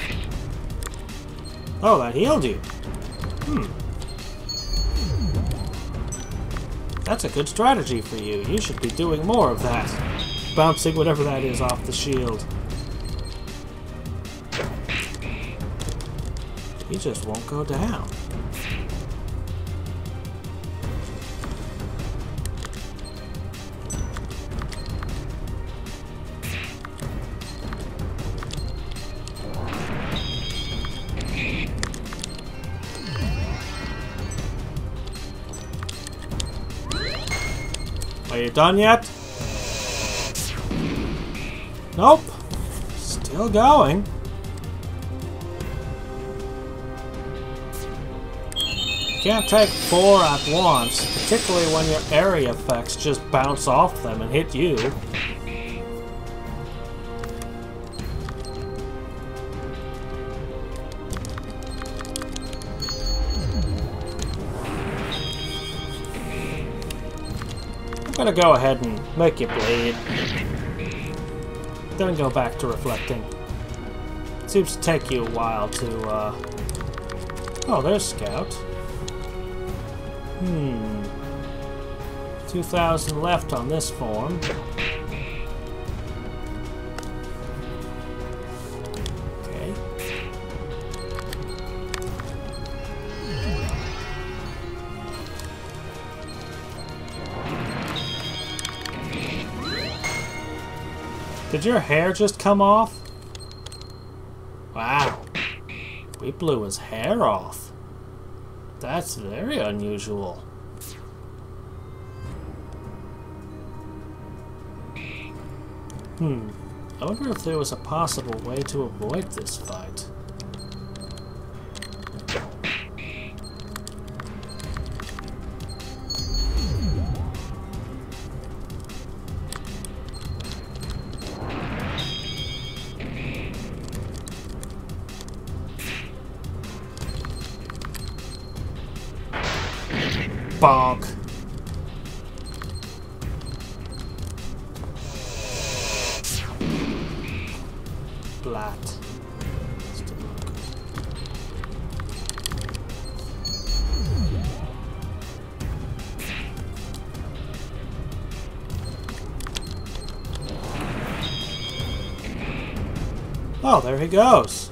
Oh, that healed you. That's a good strategy for you. You should be doing more of that. Bouncing whatever that is off the shield. He just won't go down. Are you done yet? Nope. Still going. You can't take 4 at once, particularly when your area effects just bounce off them and hit you. I'm gonna go ahead and make you bleed. Then go back to reflecting. It seems to take you a while to, Oh, there's Scout. 2,000 left on this form. Okay. Did your hair just come off? Wow. We blew his hair off. That's very unusual. I wonder if there was a possible way to avoid this fight. Bonk. Flat. Still not good. Oh, there he goes.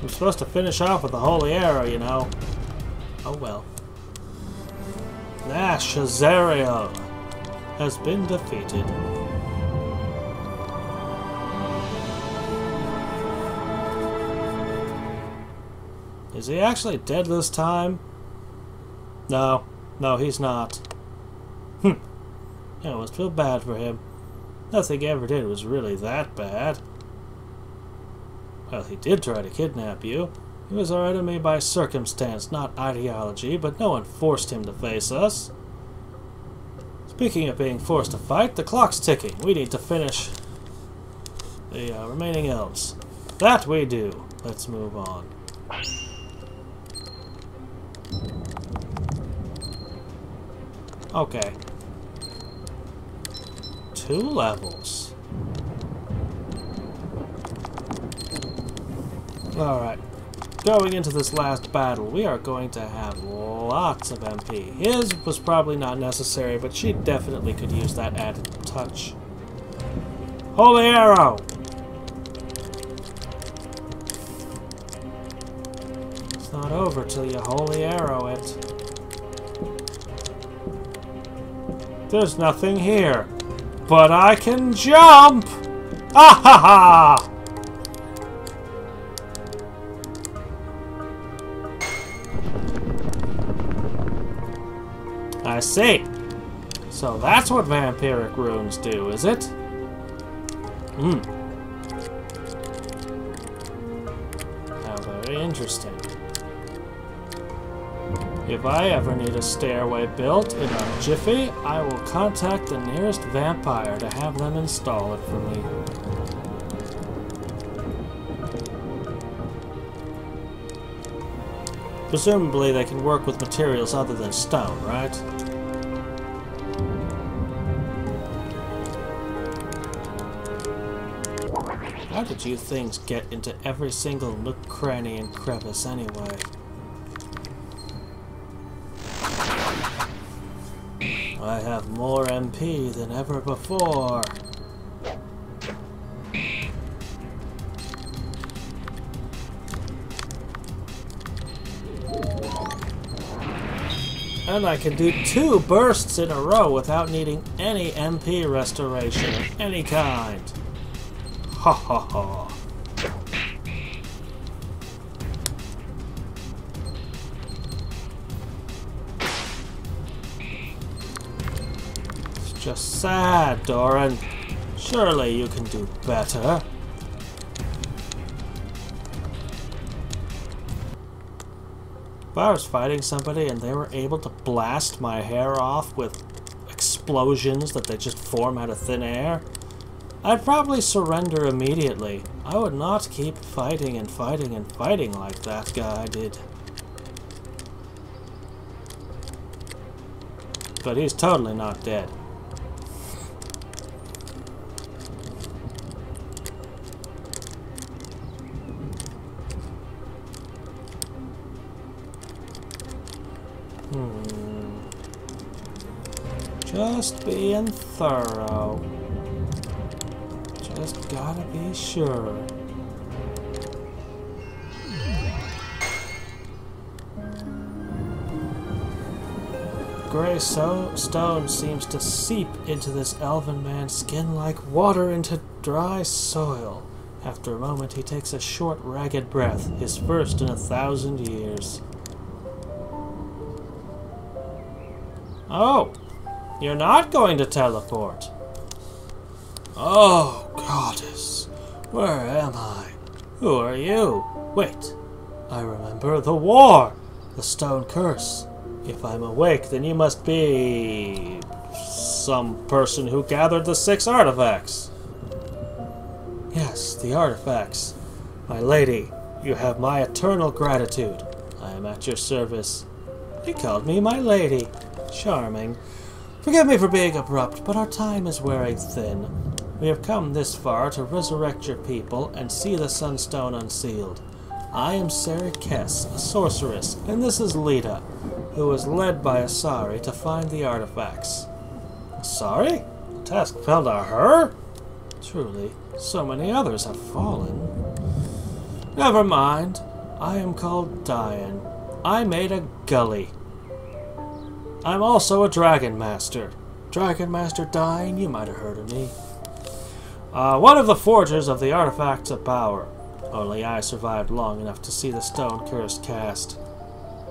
I'm supposed to finish off with the holy arrow, you know. Oh well. Shazariel has been defeated. Is he actually dead this time? No, he's not. I almost feel bad for him. Nothing he ever did was really that bad. Well, he did try to kidnap you. He was our enemy by circumstance, not ideology, but no one forced him to face us. Speaking of being forced to fight, the clock's ticking. We need to finish the remaining elves. That we do. Let's move on. Okay. 2 levels. Alright. Going into this last battle, we are going to have lots of MP. His was probably not necessary, but she definitely could use that added touch. Holy arrow! It's not over till you holy arrow it. There's nothing here, but I can jump! Ah ha ha! I see. So that's what vampiric runes do, is it? How very interesting. If I ever need a stairway built in a jiffy, I will contact the nearest vampire to have them install it for me. Presumably they can work with materials other than stone, right? How did you things get into every single nook, cranny, and crevice anyway? I have more MP than ever before. And I can do 2 bursts in a row without needing any MP restoration of any kind. Ha ha ha. It's just sad, Doran. Surely you can do better. If I was fighting somebody and they were able to blast my hair off with explosions that they just form out of thin air, I'd probably surrender immediately. I would not keep fighting and fighting and fighting like that guy did. But he's totally not dead. Just being thorough. Just gotta be sure. gray stone seems to seep into this elven man's skin like water into dry soil. After a moment, he takes a short, ragged breath, his first in 1,000 years. Oh, you're not going to teleport. Oh, goddess, where am I? Who are you? Wait, I remember the war, the stone curse. If I'm awake, then you must be some person who gathered the 6 artifacts. Yes, the artifacts. My lady, you have my eternal gratitude. I am at your service. He called me my lady. Charming. Forgive me for being abrupt, but our time is wearing thin. We have come this far to resurrect your people and see the sunstone unsealed. I am Sarah Kess, a sorceress, and this is Lita, who was led by Asari to find the artifacts. Asari? The task fell to her? Truly, so many others have fallen. Never mind. I am called Dian. I made a gully. I'm also a Dragon Master. Dragon Master Dian, you might have heard of me. One of the forgers of the artifacts of power. Only I survived long enough to see the stone curse cast.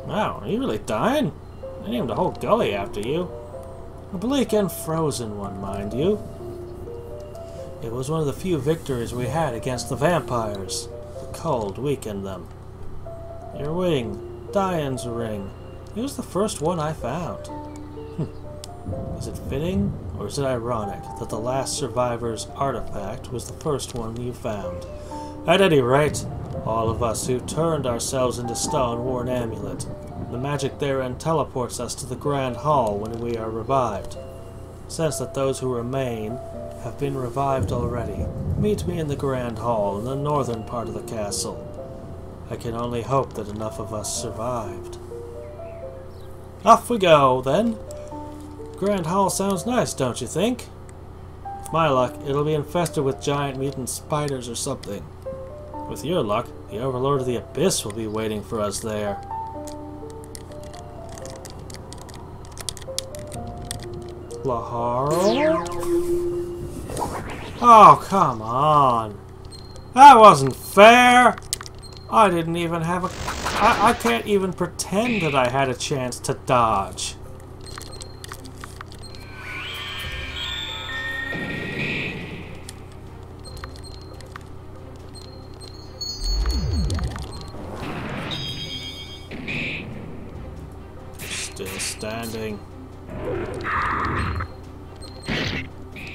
Wow, are you really dying? I named a whole gully after you. A bleak and frozen one, mind you. It was one of the few victories we had against the vampires. The cold weakened them. Your wing, Dian's ring. It was the first one I found. Is it fitting, or is it ironic, that the last survivor's artifact was the first one you found? At any rate, all of us who turned ourselves into stone wore an amulet. The magic therein teleports us to the Grand Hall when we are revived. Sense that those who remain have been revived already. Meet me in the Grand Hall in the northern part of the castle. I can only hope that enough of us survived. Off we go, then. Grand Hall sounds nice, don't you think? With my luck, it'll be infested with giant mutant spiders or something. With your luck, the Overlord of the Abyss will be waiting for us there. Lahar? Oh, come on. That wasn't fair. I didn't even have a... I can't even pretend that I had a chance to dodge. Still standing.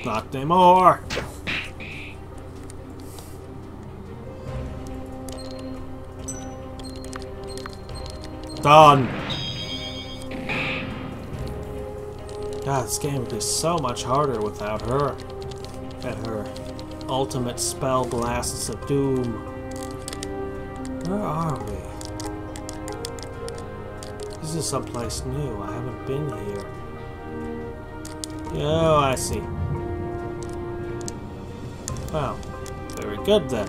Not anymore. Done. God, this game would be so much harder without her. And her ultimate spell blasts of doom. Where are we? This is someplace new. I haven't been here. Oh, I see. Well, very good then.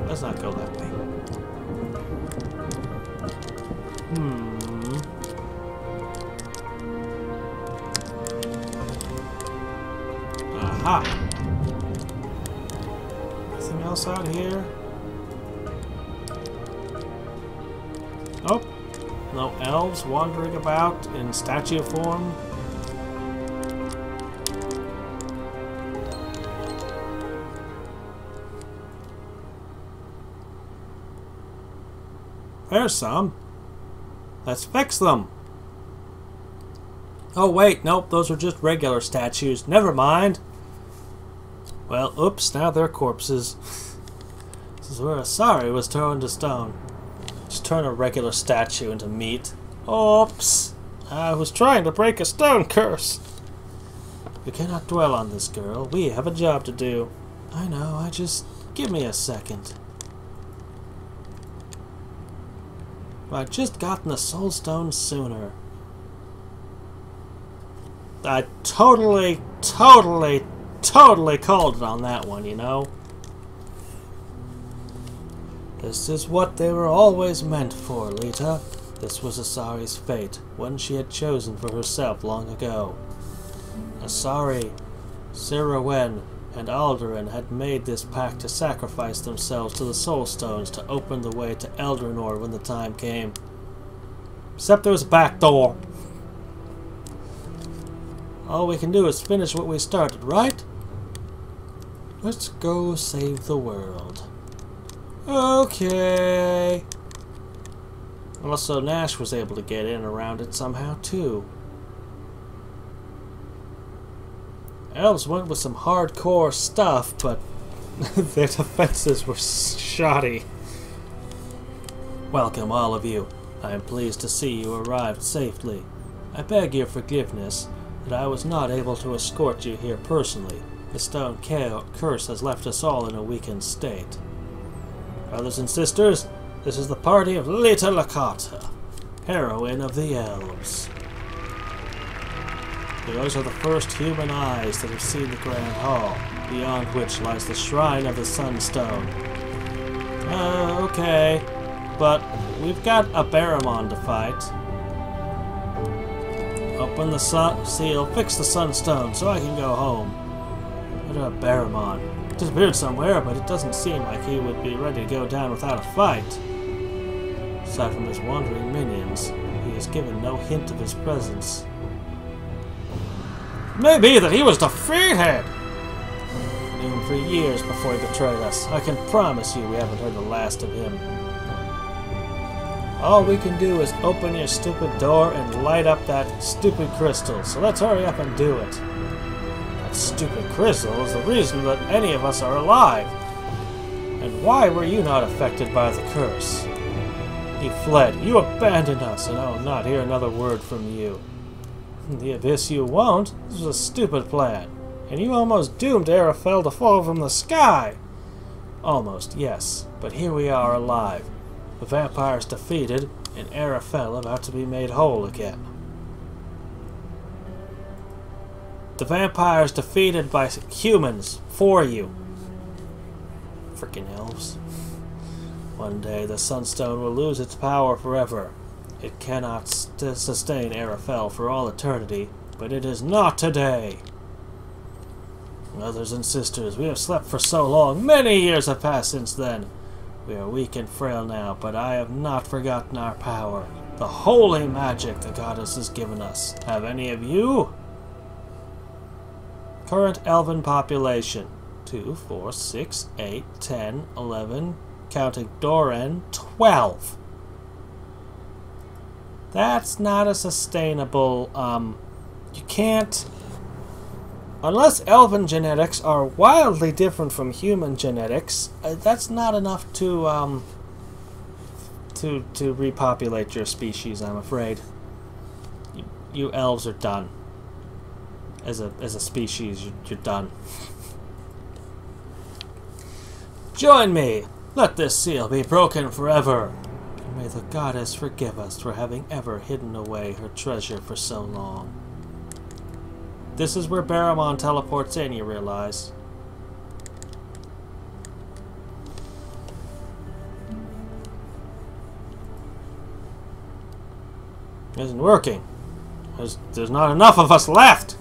Let's not go that way. Aha! Anything else out here? Oh! No elves wandering about in statue form? There's some. Let's fix them. Oh wait, nope, those are just regular statues. Never mind. Well, oops, now they're corpses. This is where Asari was turned to stone. Just turn a regular statue into meat. Oops! I was trying to break a stone curse. We cannot dwell on this, girl. We have a job to do. I know, give me a second. If I'd just gotten the soul stone sooner. I totally called it on that one, you know? This is what they were always meant for, Lita. This was Asari's fate, one she had chosen for herself long ago. Asari, Sirawen, and Aldurin had made this pact to sacrifice themselves to the soul stones to open the way to Eldrinor when the time came. Except there was a back door. All we can do is finish what we started, right? Let's go save the world. Okay. Also, Nash was able to get in around it somehow, too. Elves went with some hardcore stuff, but their defenses were shoddy. Welcome, all of you. I am pleased to see you arrived safely. I beg your forgiveness that I was not able to escort you here personally. The stone curse has left us all in a weakened state. Brothers and sisters, this is the party of Lita Lakata, heroine of the elves. Those are the first human eyes that have seen the Grand Hall, beyond which lies the shrine of the Sunstone. Okay, but we've got a Barramon to fight. Open the seal, fix the Sunstone, so I can go home. What about Barramon? Disappeared somewhere, but it doesn't seem like he would be ready to go down without a fight. Aside from his wandering minions, he has given no hint of his presence. Maybe that he was defeated! Knew him for years before he betrayed us. I can promise you we haven't heard the last of him. All we can do is open your stupid door and light up that stupid crystal, so let's hurry up and do it. That stupid crystal is the reason that any of us are alive. And why were you not affected by the curse? You fled, you abandoned us, and I will not hear another word from you. The Abyss you won't. This was a stupid plan. And you almost doomed Ara Fell to fall from the sky! Almost, yes. But here we are alive. The vampires defeated, and Ara Fell about to be made whole again. The vampires defeated by humans for you. Frickin' elves. One day the Sunstone will lose its power forever. It cannot sustain Ara Fell for all eternity, but it is not today. Brothers and sisters, we have slept for so long. Many years have passed since then. We are weak and frail now, but I have not forgotten our power. The holy magic the goddess has given us. Have any of you? Current elven population. 2, 4, 6, 8, 10, 11, counting Doran, 12. That's not a sustainable, you can't... Unless elven genetics are wildly different from human genetics, that's not enough to repopulate your species, I'm afraid. You elves are done. As a species, you're done. Join me! Let this seal be broken forever! And may the goddess forgive us for having ever hidden away her treasure for so long. This is where Barramon teleports in, you realize. It isn't working. There's not enough of us left!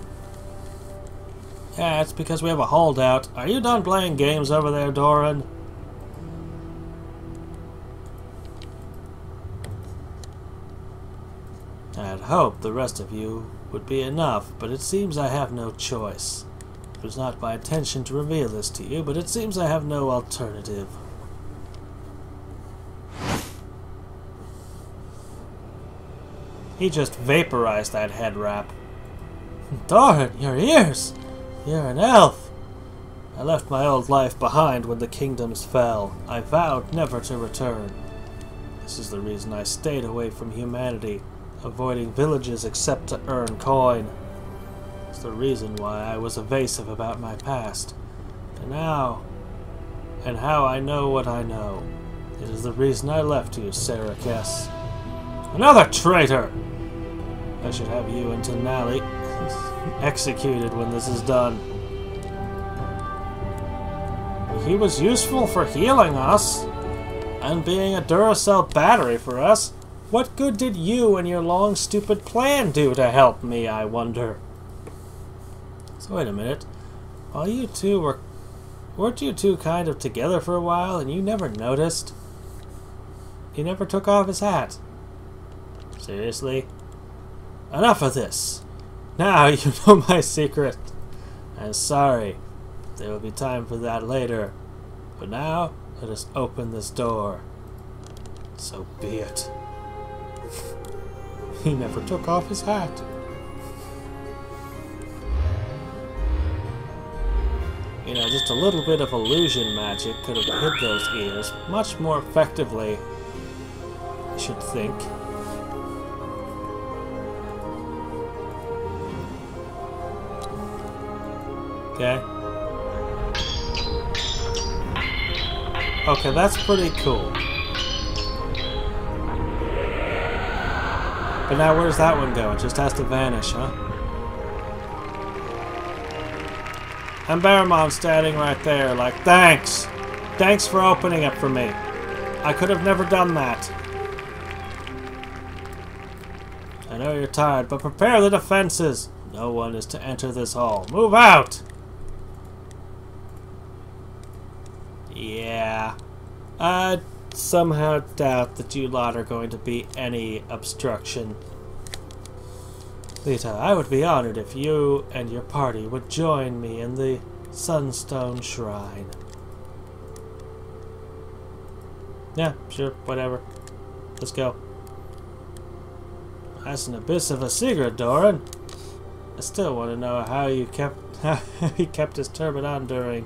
Yeah, it's because we have a holdout. Are you done playing games over there, Doran? I'd hoped the rest of you would be enough, but it seems I have no choice. It was not my intention to reveal this to you, but it seems I have no alternative. He just vaporized that head wrap. Doran, your ears! You're an elf! I left my old life behind when the kingdoms fell. I vowed never to return. This is the reason I stayed away from humanity, avoiding villages except to earn coin. It's the reason why I was evasive about my past. And how I know what I know. It is the reason I left you, Sarakes. Another traitor! I should have you and Tenali executed when this is done. He was useful for healing us, and being a Duracell battery for us. What good did you and your long, stupid plan do to help me, I wonder? So wait a minute. While you two weren't you two kind of together for a while and you never noticed? He never took off his hat. Seriously? Enough of this. Now you know my secret. I'm sorry. There will be time for that later. But now, let us open this door. So be it. He never took off his hat. You know, just a little bit of illusion magic could have hid those ears much more effectively, I should think. Okay. Okay, that's pretty cool. But now where's that one go? It just has to vanish, huh? And Baramon standing right there like, thanks! Thanks for opening it for me. I could have never done that. I know you're tired, but prepare the defenses. No one is to enter this hall. Move out! Yeah. I somehow doubt that you lot are going to be any obstruction. Lita, I would be honored if you and your party would join me in the Sunstone Shrine. Yeah, sure, whatever. Let's go. That's an abyss of a secret, Doran. I still want to know how he kept his turban on during,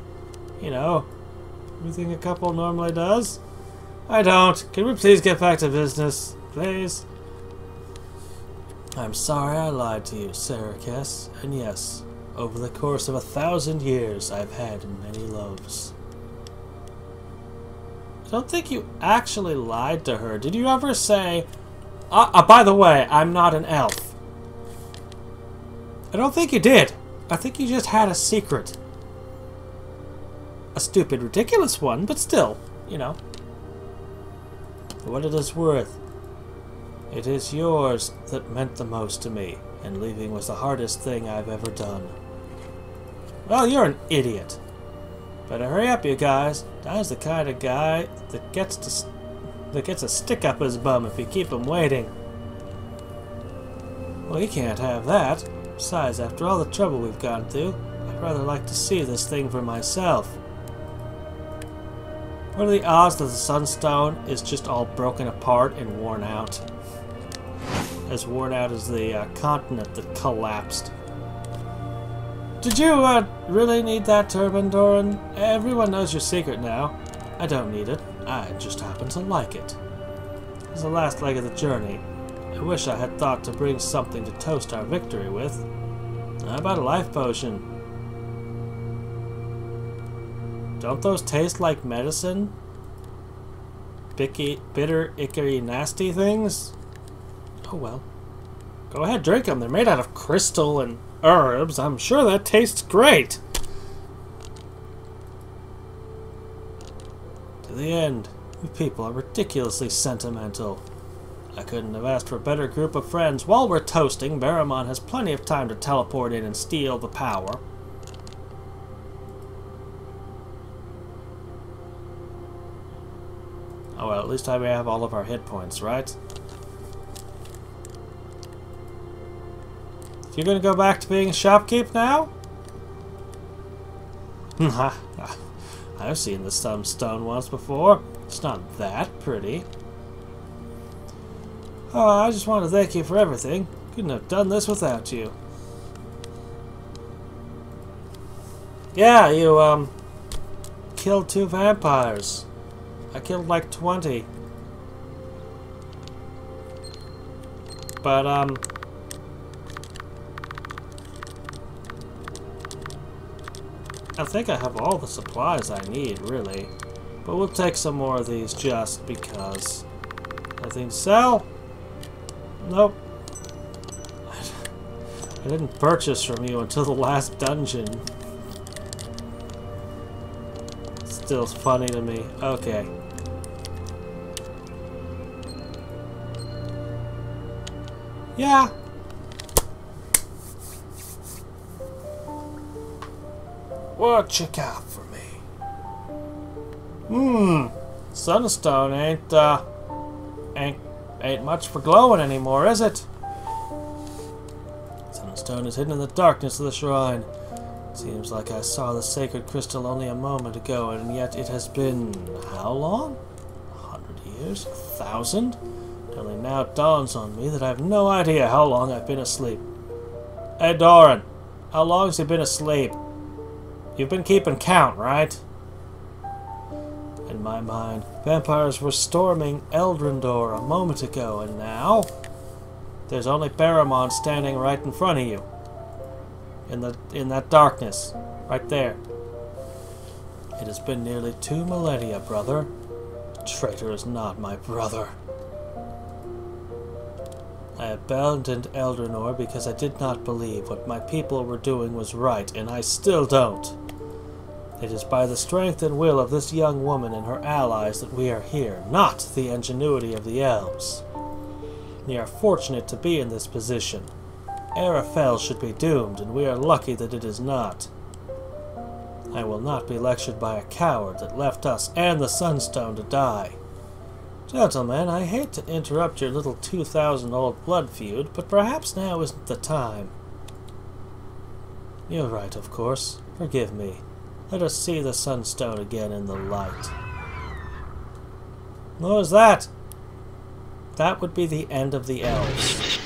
you know, everything a couple normally does. I don't. Can we please get back to business, please? I'm sorry I lied to you, Sarikes, and yes, over the course of 1,000 years, I've had many loves. I don't think you actually lied to her. Did you ever say, by the way, I'm not an elf? I don't think you did. I think you just had a secret. A stupid, ridiculous one, but still, you know. For what it is worth, it is yours that meant the most to me, and leaving was the hardest thing I've ever done. Well, you're an idiot. Better hurry up, you guys. Don's the kind of guy that gets a stick up his bum if you keep him waiting. Well, you can't have that. Besides, after all the trouble we've gone through, I'd rather like to see this thing for myself. What are the odds that the Sunstone is just all broken apart and worn out? As worn out as the continent that collapsed. Did you really need that turban, Doran? Everyone knows your secret now. I don't need it. I just happen to like it. As the last leg of the journey, I wish I had thought to bring something to toast our victory with. How about a life potion? Don't those taste like medicine? Bitter, icky, nasty things? Oh well. Go ahead, drink them. They're made out of crystal and herbs. I'm sure that tastes great. To the end. You people are ridiculously sentimental. I couldn't have asked for a better group of friends. While we're toasting, Baramon has plenty of time to teleport in and steal the power. Oh well, at least I may have all of our hit points, right? You're gonna go back to being a shopkeep now? I've seen the sunstone once before. It's not that pretty. Oh, I just want to thank you for everything. Couldn't have done this without you. Yeah, you, killed 2 vampires. I killed like 20. But, I think I have all the supplies I need, really. But we'll take some more of these just because. Nothing to sell? Nope. I didn't purchase from you until the last dungeon. Still funny to me. Okay. Yeah. What you got for me? Sunstone ain't much for glowing anymore, is it? Sunstone is hidden in the darkness of the shrine. It seems like I saw the sacred crystal only a moment ago, and yet it has been how long? 100 years? 1,000? It only now dawns on me that I have no idea how long I've been asleep. Hey, Doran, how long has he been asleep? You've been keeping count, right? In my mind, vampires were storming Eldrindor a moment ago, and now there's only Barrowmon standing right in front of you. In that darkness, right there. It has been nearly 2 millennia, brother. The traitor is not my brother. I abandoned Eldrinor because I did not believe what my people were doing was right, and I still don't. It is by the strength and will of this young woman and her allies that we are here, not the ingenuity of the elves. We are fortunate to be in this position. Ara Fell should be doomed, and we are lucky that it is not. I will not be lectured by a coward that left us and the Sunstone to die. Gentlemen, I hate to interrupt your little 2,000-old blood feud, but perhaps now isn't the time. You're right, of course. Forgive me. Let us see the Sunstone again in the light. What was that? That would be the end of the elves.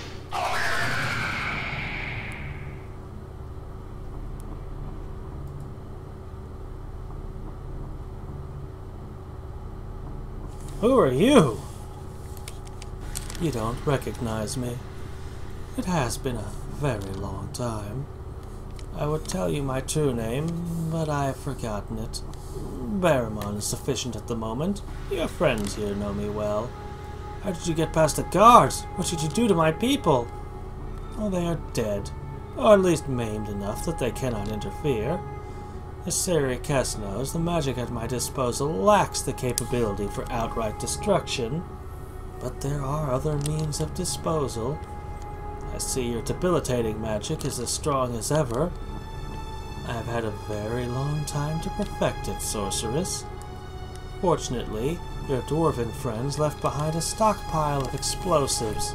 Who are you? You don't recognize me. It has been a very long time. I would tell you my true name, but I have forgotten it. Barrowmon is sufficient at the moment. Your friends here know me well. How did you get past the guards? What did you do to my people? Oh, they are dead, or at least maimed enough that they cannot interfere. As Sarikas knows, the magic at my disposal lacks the capability for outright destruction, but there are other means of disposal. I see your debilitating magic is as strong as ever. I have had a very long time to perfect it, sorceress. Fortunately, your dwarven friends left behind a stockpile of explosives.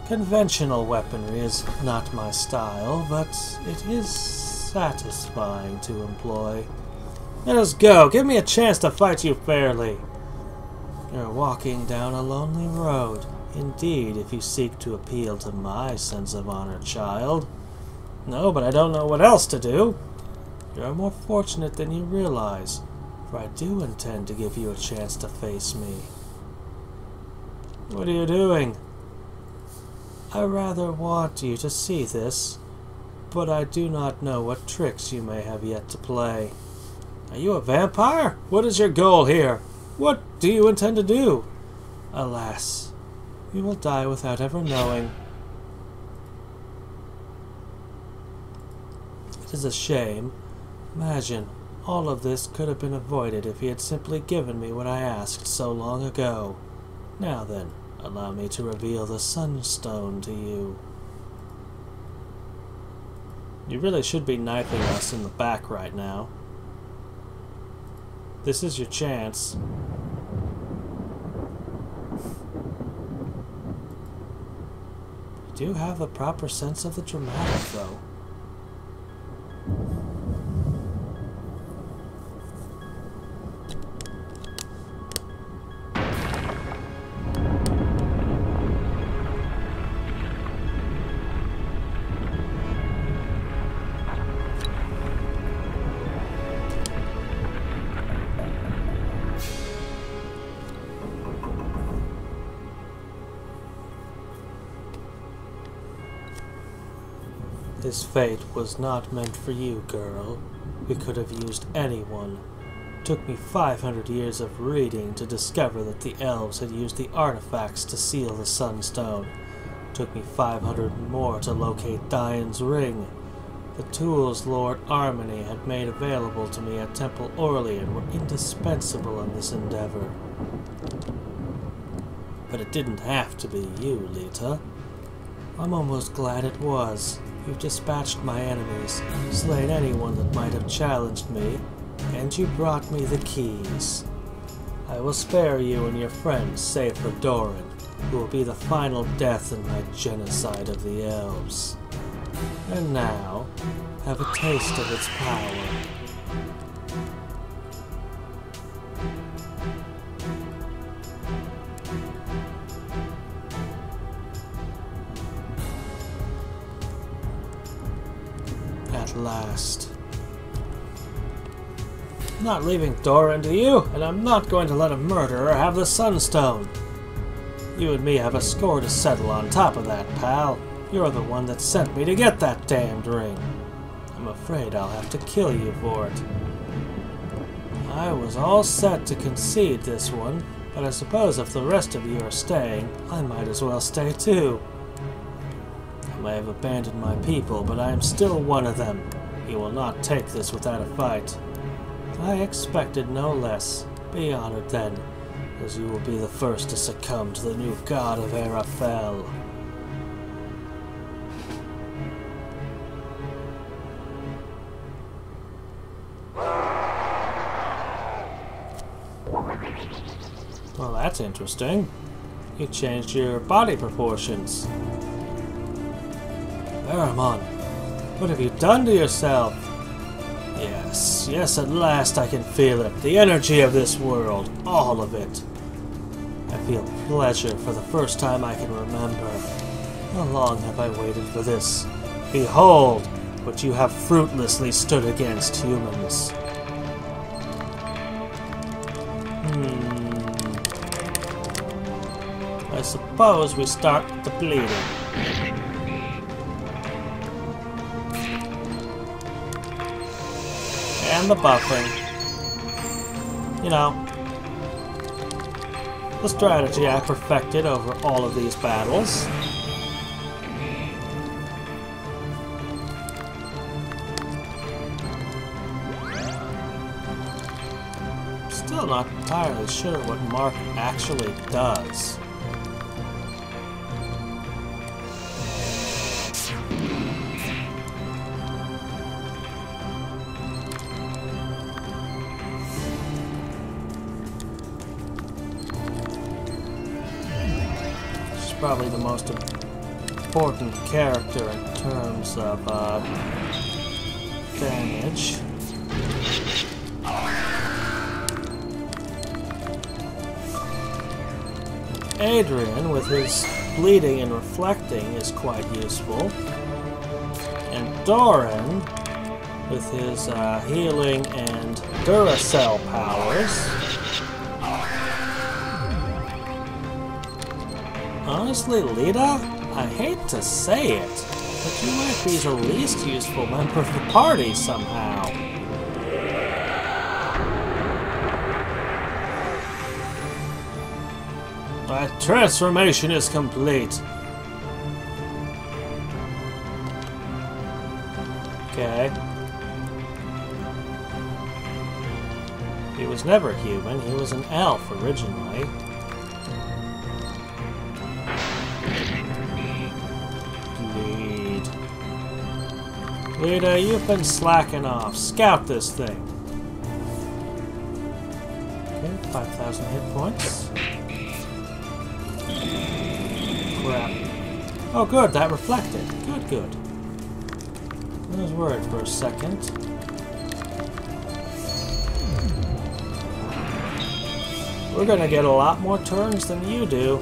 Conventional weaponry is not my style, but it is satisfying to employ. Let us go. Give me a chance to fight you fairly. You're walking down a lonely road. Indeed, if you seek to appeal to my sense of honor, child. No, but I don't know what else to do. You're more fortunate than you realize, for I do intend to give you a chance to face me. What are you doing? I rather want you to see this, but I do not know what tricks you may have yet to play. Are you a vampire? What is your goal here? What do you intend to do? Alas, you will die without ever knowing. It is a shame. Imagine, all of this could have been avoided if he had simply given me what I asked so long ago. Now then, allow me to reveal the sunstone to you. You really should be knifing us in the back right now. This is your chance. You do have the proper sense of the dramatic, though. This fate was not meant for you, girl. We could have used anyone. It took me 500 years of reading to discover that the elves had used the artifacts to seal the sunstone. It took me 500 more to locate Dian's ring. The tools Lord Armony had made available to me at Temple Orlean were indispensable in this endeavor. But it didn't have to be you, Lita. I'm almost glad it was. You've dispatched my enemies, slain anyone that might have challenged me, and you brought me the keys. I will spare you and your friends, save for Doran, who will be the final death in my genocide of the elves. And now, have a taste of its power. At last. I'm not leaving Doran to you, and I'm not going to let a murderer have the sunstone. You and me have a score to settle on top of that, pal. You're the one that sent me to get that damned ring. I'm afraid I'll have to kill you for it. I was all set to concede this one, but I suppose if the rest of you are staying, I might as well stay too. I may have abandoned my people, but I am still one of them. You will not take this without a fight. I expected no less. Be honored then, as you will be the first to succumb to the new god of Ara Fell. Well, that's interesting. You changed your body proportions. Aramon, what have you done to yourself? Yes, yes, at last I can feel it. The energy of this world. All of it. I feel pleasure for the first time I can remember. How long have I waited for this? Behold, what you have fruitlessly stood against humans. I suppose we start the bleeding. And the buffing. You know, the strategy I perfected over all of these battles. Still not entirely sure what Mark actually does. Probably the most important character in terms of damage. Adrian, with his bleeding and reflecting, is quite useful. And Doran, with his healing and Duracell powers. Honestly, Lita, I hate to say it, but you might be the least useful member of the party somehow. My transformation is complete. Okay. He was never human, he was an elf originally. Lita, you've been slacking off. Scout this thing. Okay, 5,000 hit points. Crap. Oh good, that reflected. Good, good. I was worried for a second. We're gonna get a lot more turns than you do.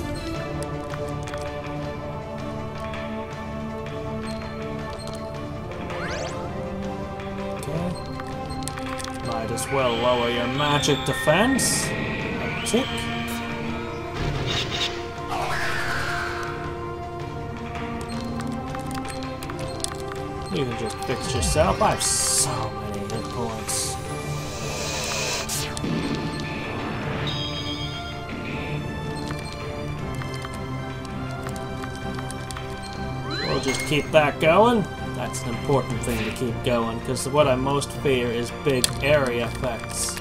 Might as well lower your magic defense. A tick. You can just fix yourself. I have so many hit points. We'll just keep that going. That's an important thing to keep going, because what I most fear is big area effects.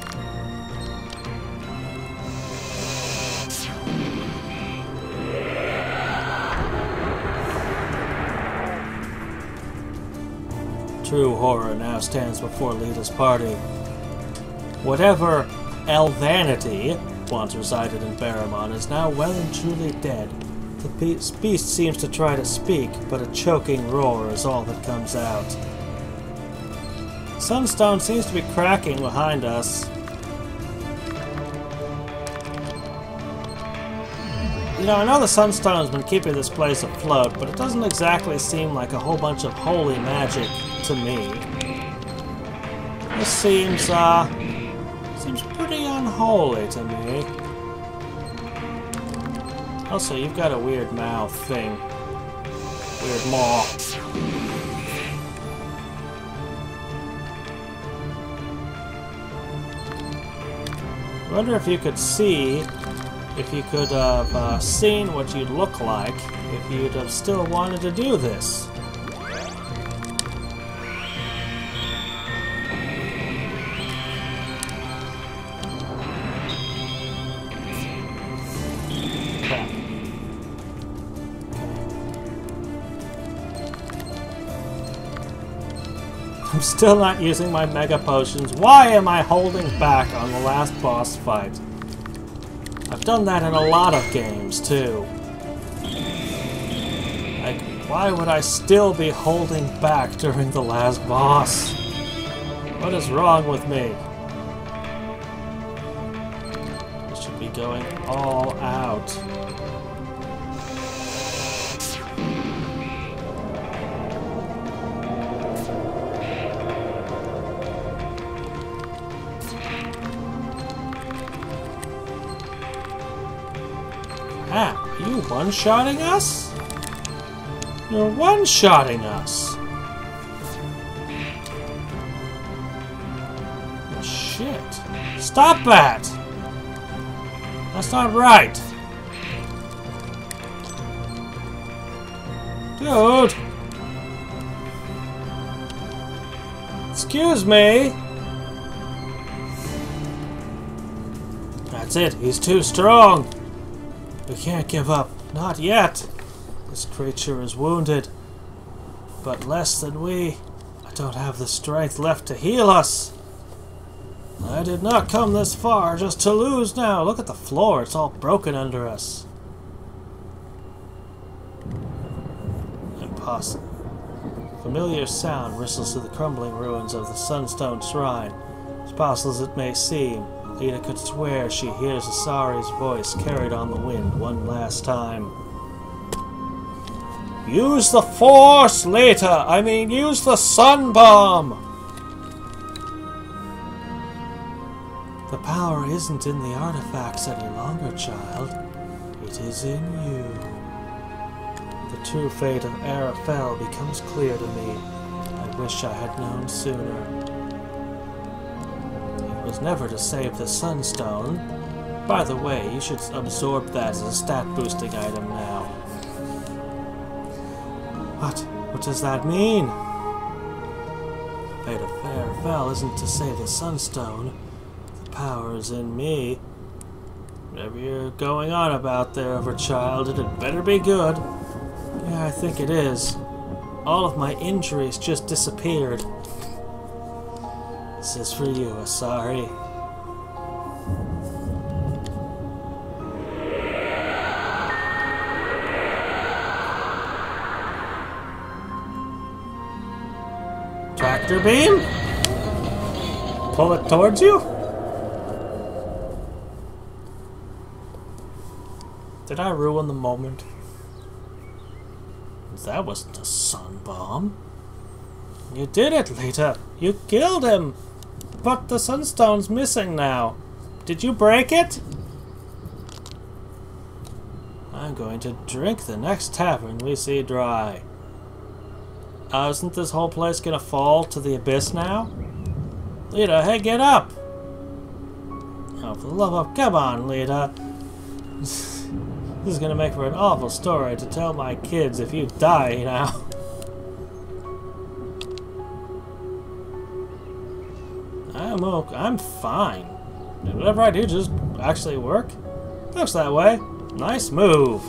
True horror now stands before Lita's party. Whatever elvanity once resided in Barramon is now well and truly dead. The beast seems to try to speak, but a choking roar is all that comes out. Sunstone seems to be cracking behind us. You know, I know the Sunstone's been keeping this place afloat, but it doesn't exactly seem like a whole bunch of holy magic to me. This seems pretty unholy to me. Also, you've got a weird mouth thing. Weird maw. I wonder if you could see, if you could have seen what you'd look like if you'd have still wanted to do this. I'm still not using my mega potions. Why am I holding back on the last boss fight? I've done that in a lot of games, too. Like, why would I still be holding back during the last boss? What is wrong with me? I should be going all out. Ah, are you one-shotting us? You're one-shotting us! Oh, shit. Stop that! That's not right! Dude! Excuse me! That's it, he's too strong! We can't give up. Not yet. This creature is wounded. But less than we. I don't have the strength left to heal us. I did not come this far just to lose now. Look at the floor. It's all broken under us. Impossible. Familiar sound whistles through the crumbling ruins of the Sunstone Shrine. As possible as it may seem, Lita could swear she hears Asari's voice carried on the wind one last time. Use the Force, Lita! I mean, use the Sun Bomb! The power isn't in the artifacts any longer, child. It is in you. The true fate of Ara Fell becomes clear to me. I wish I had known sooner. Was never to save the Sunstone. By the way, you should absorb that as a stat-boosting item now. What does that mean? The fate of Ara Fell isn't to save the Sunstone. The power is in me. Whatever you're going on about there, Overchild, it had better be good. Yeah, I think it is. All of my injuries just disappeared. This is for you, Asari. Tractor beam? Pull it towards you? Did I ruin the moment? That wasn't a sun bomb. You did it, Lita. You killed him. But the Sunstone's missing now. Did you break it? I'm going to drink the next tavern we see dry. Isn't this whole place gonna fall to the abyss now? Lita, hey, get up! Oh, for the love of... Come on, Lita. This is gonna make for an awful story to tell my kids if you die now. I'm fine. Whatever I do just actually work. Looks that way. Nice move.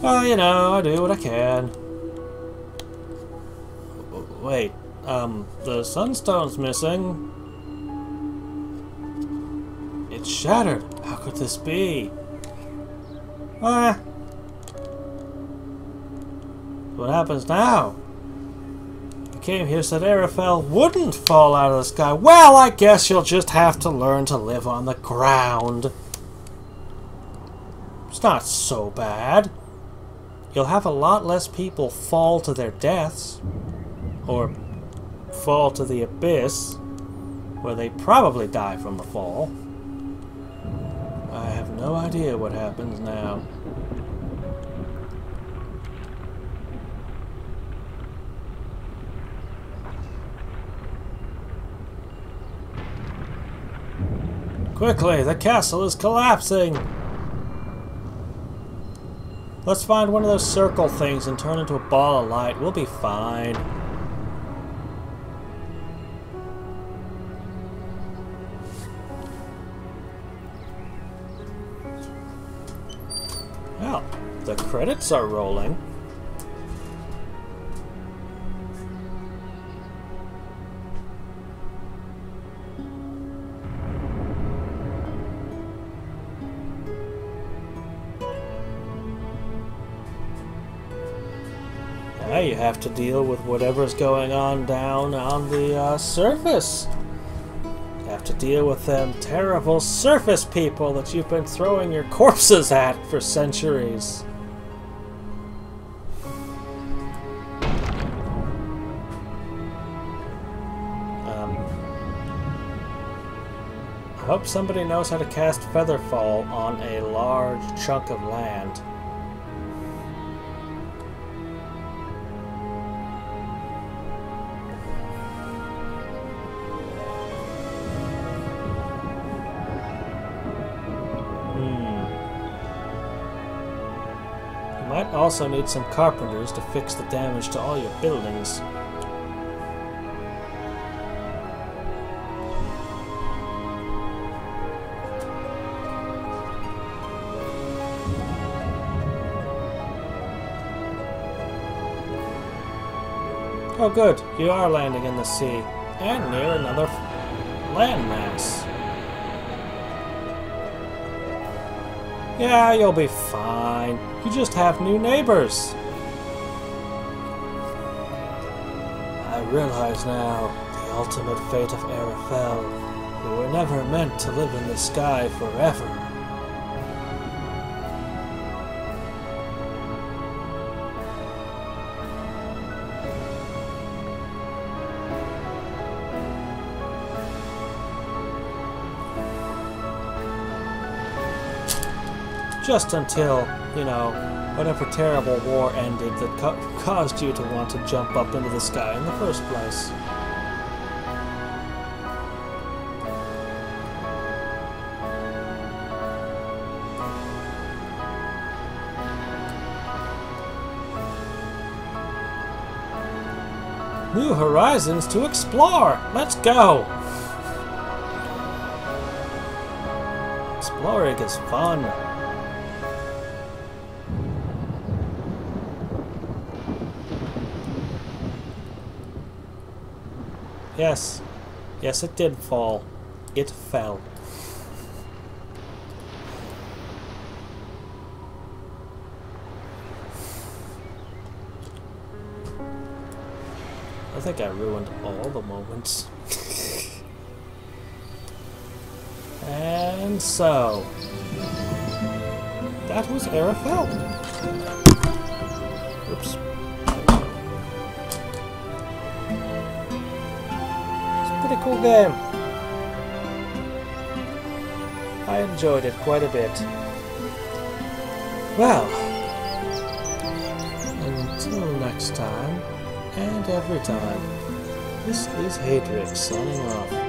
Well, you know, I do what I can. Wait, The sunstone's missing. It's shattered. How could this be? Ah. What happens now? You came here, said Ara Fell wouldn't fall out of the sky. Well, I guess you'll just have to learn to live on the ground. It's not so bad. You'll have a lot less people fall to their deaths. Or fall to the abyss, where they probably die from the fall. I have no idea what happens now. Quickly, the castle is collapsing! Let's find one of those circle things and turn into a ball of light. We'll be fine. Well, the credits are rolling. Now you have to deal with whatever's going on down on the surface. You have to deal with them terrible surface people that you've been throwing your corpses at for centuries. I hope somebody knows how to cast Featherfall on a large chunk of land. You might also need some carpenters to fix the damage to all your buildings. Oh good, you are landing in the sea, and near another landmass. Yeah, you'll be fine. You just have new neighbors. I realize now the ultimate fate of Ara Fell. We were never meant to live in the sky forever. Just until, you know, whatever terrible war ended that caused you to want to jump up into the sky in the first place. New horizons to explore! Let's go! Exploring is fun. Yes. Yes, it did fall. It fell. I think I ruined all the moments. And so... that was Ara Fell. Oops. Pretty cool game. I enjoyed it quite a bit. Well, until next time, and every time, this is Hadric signing off.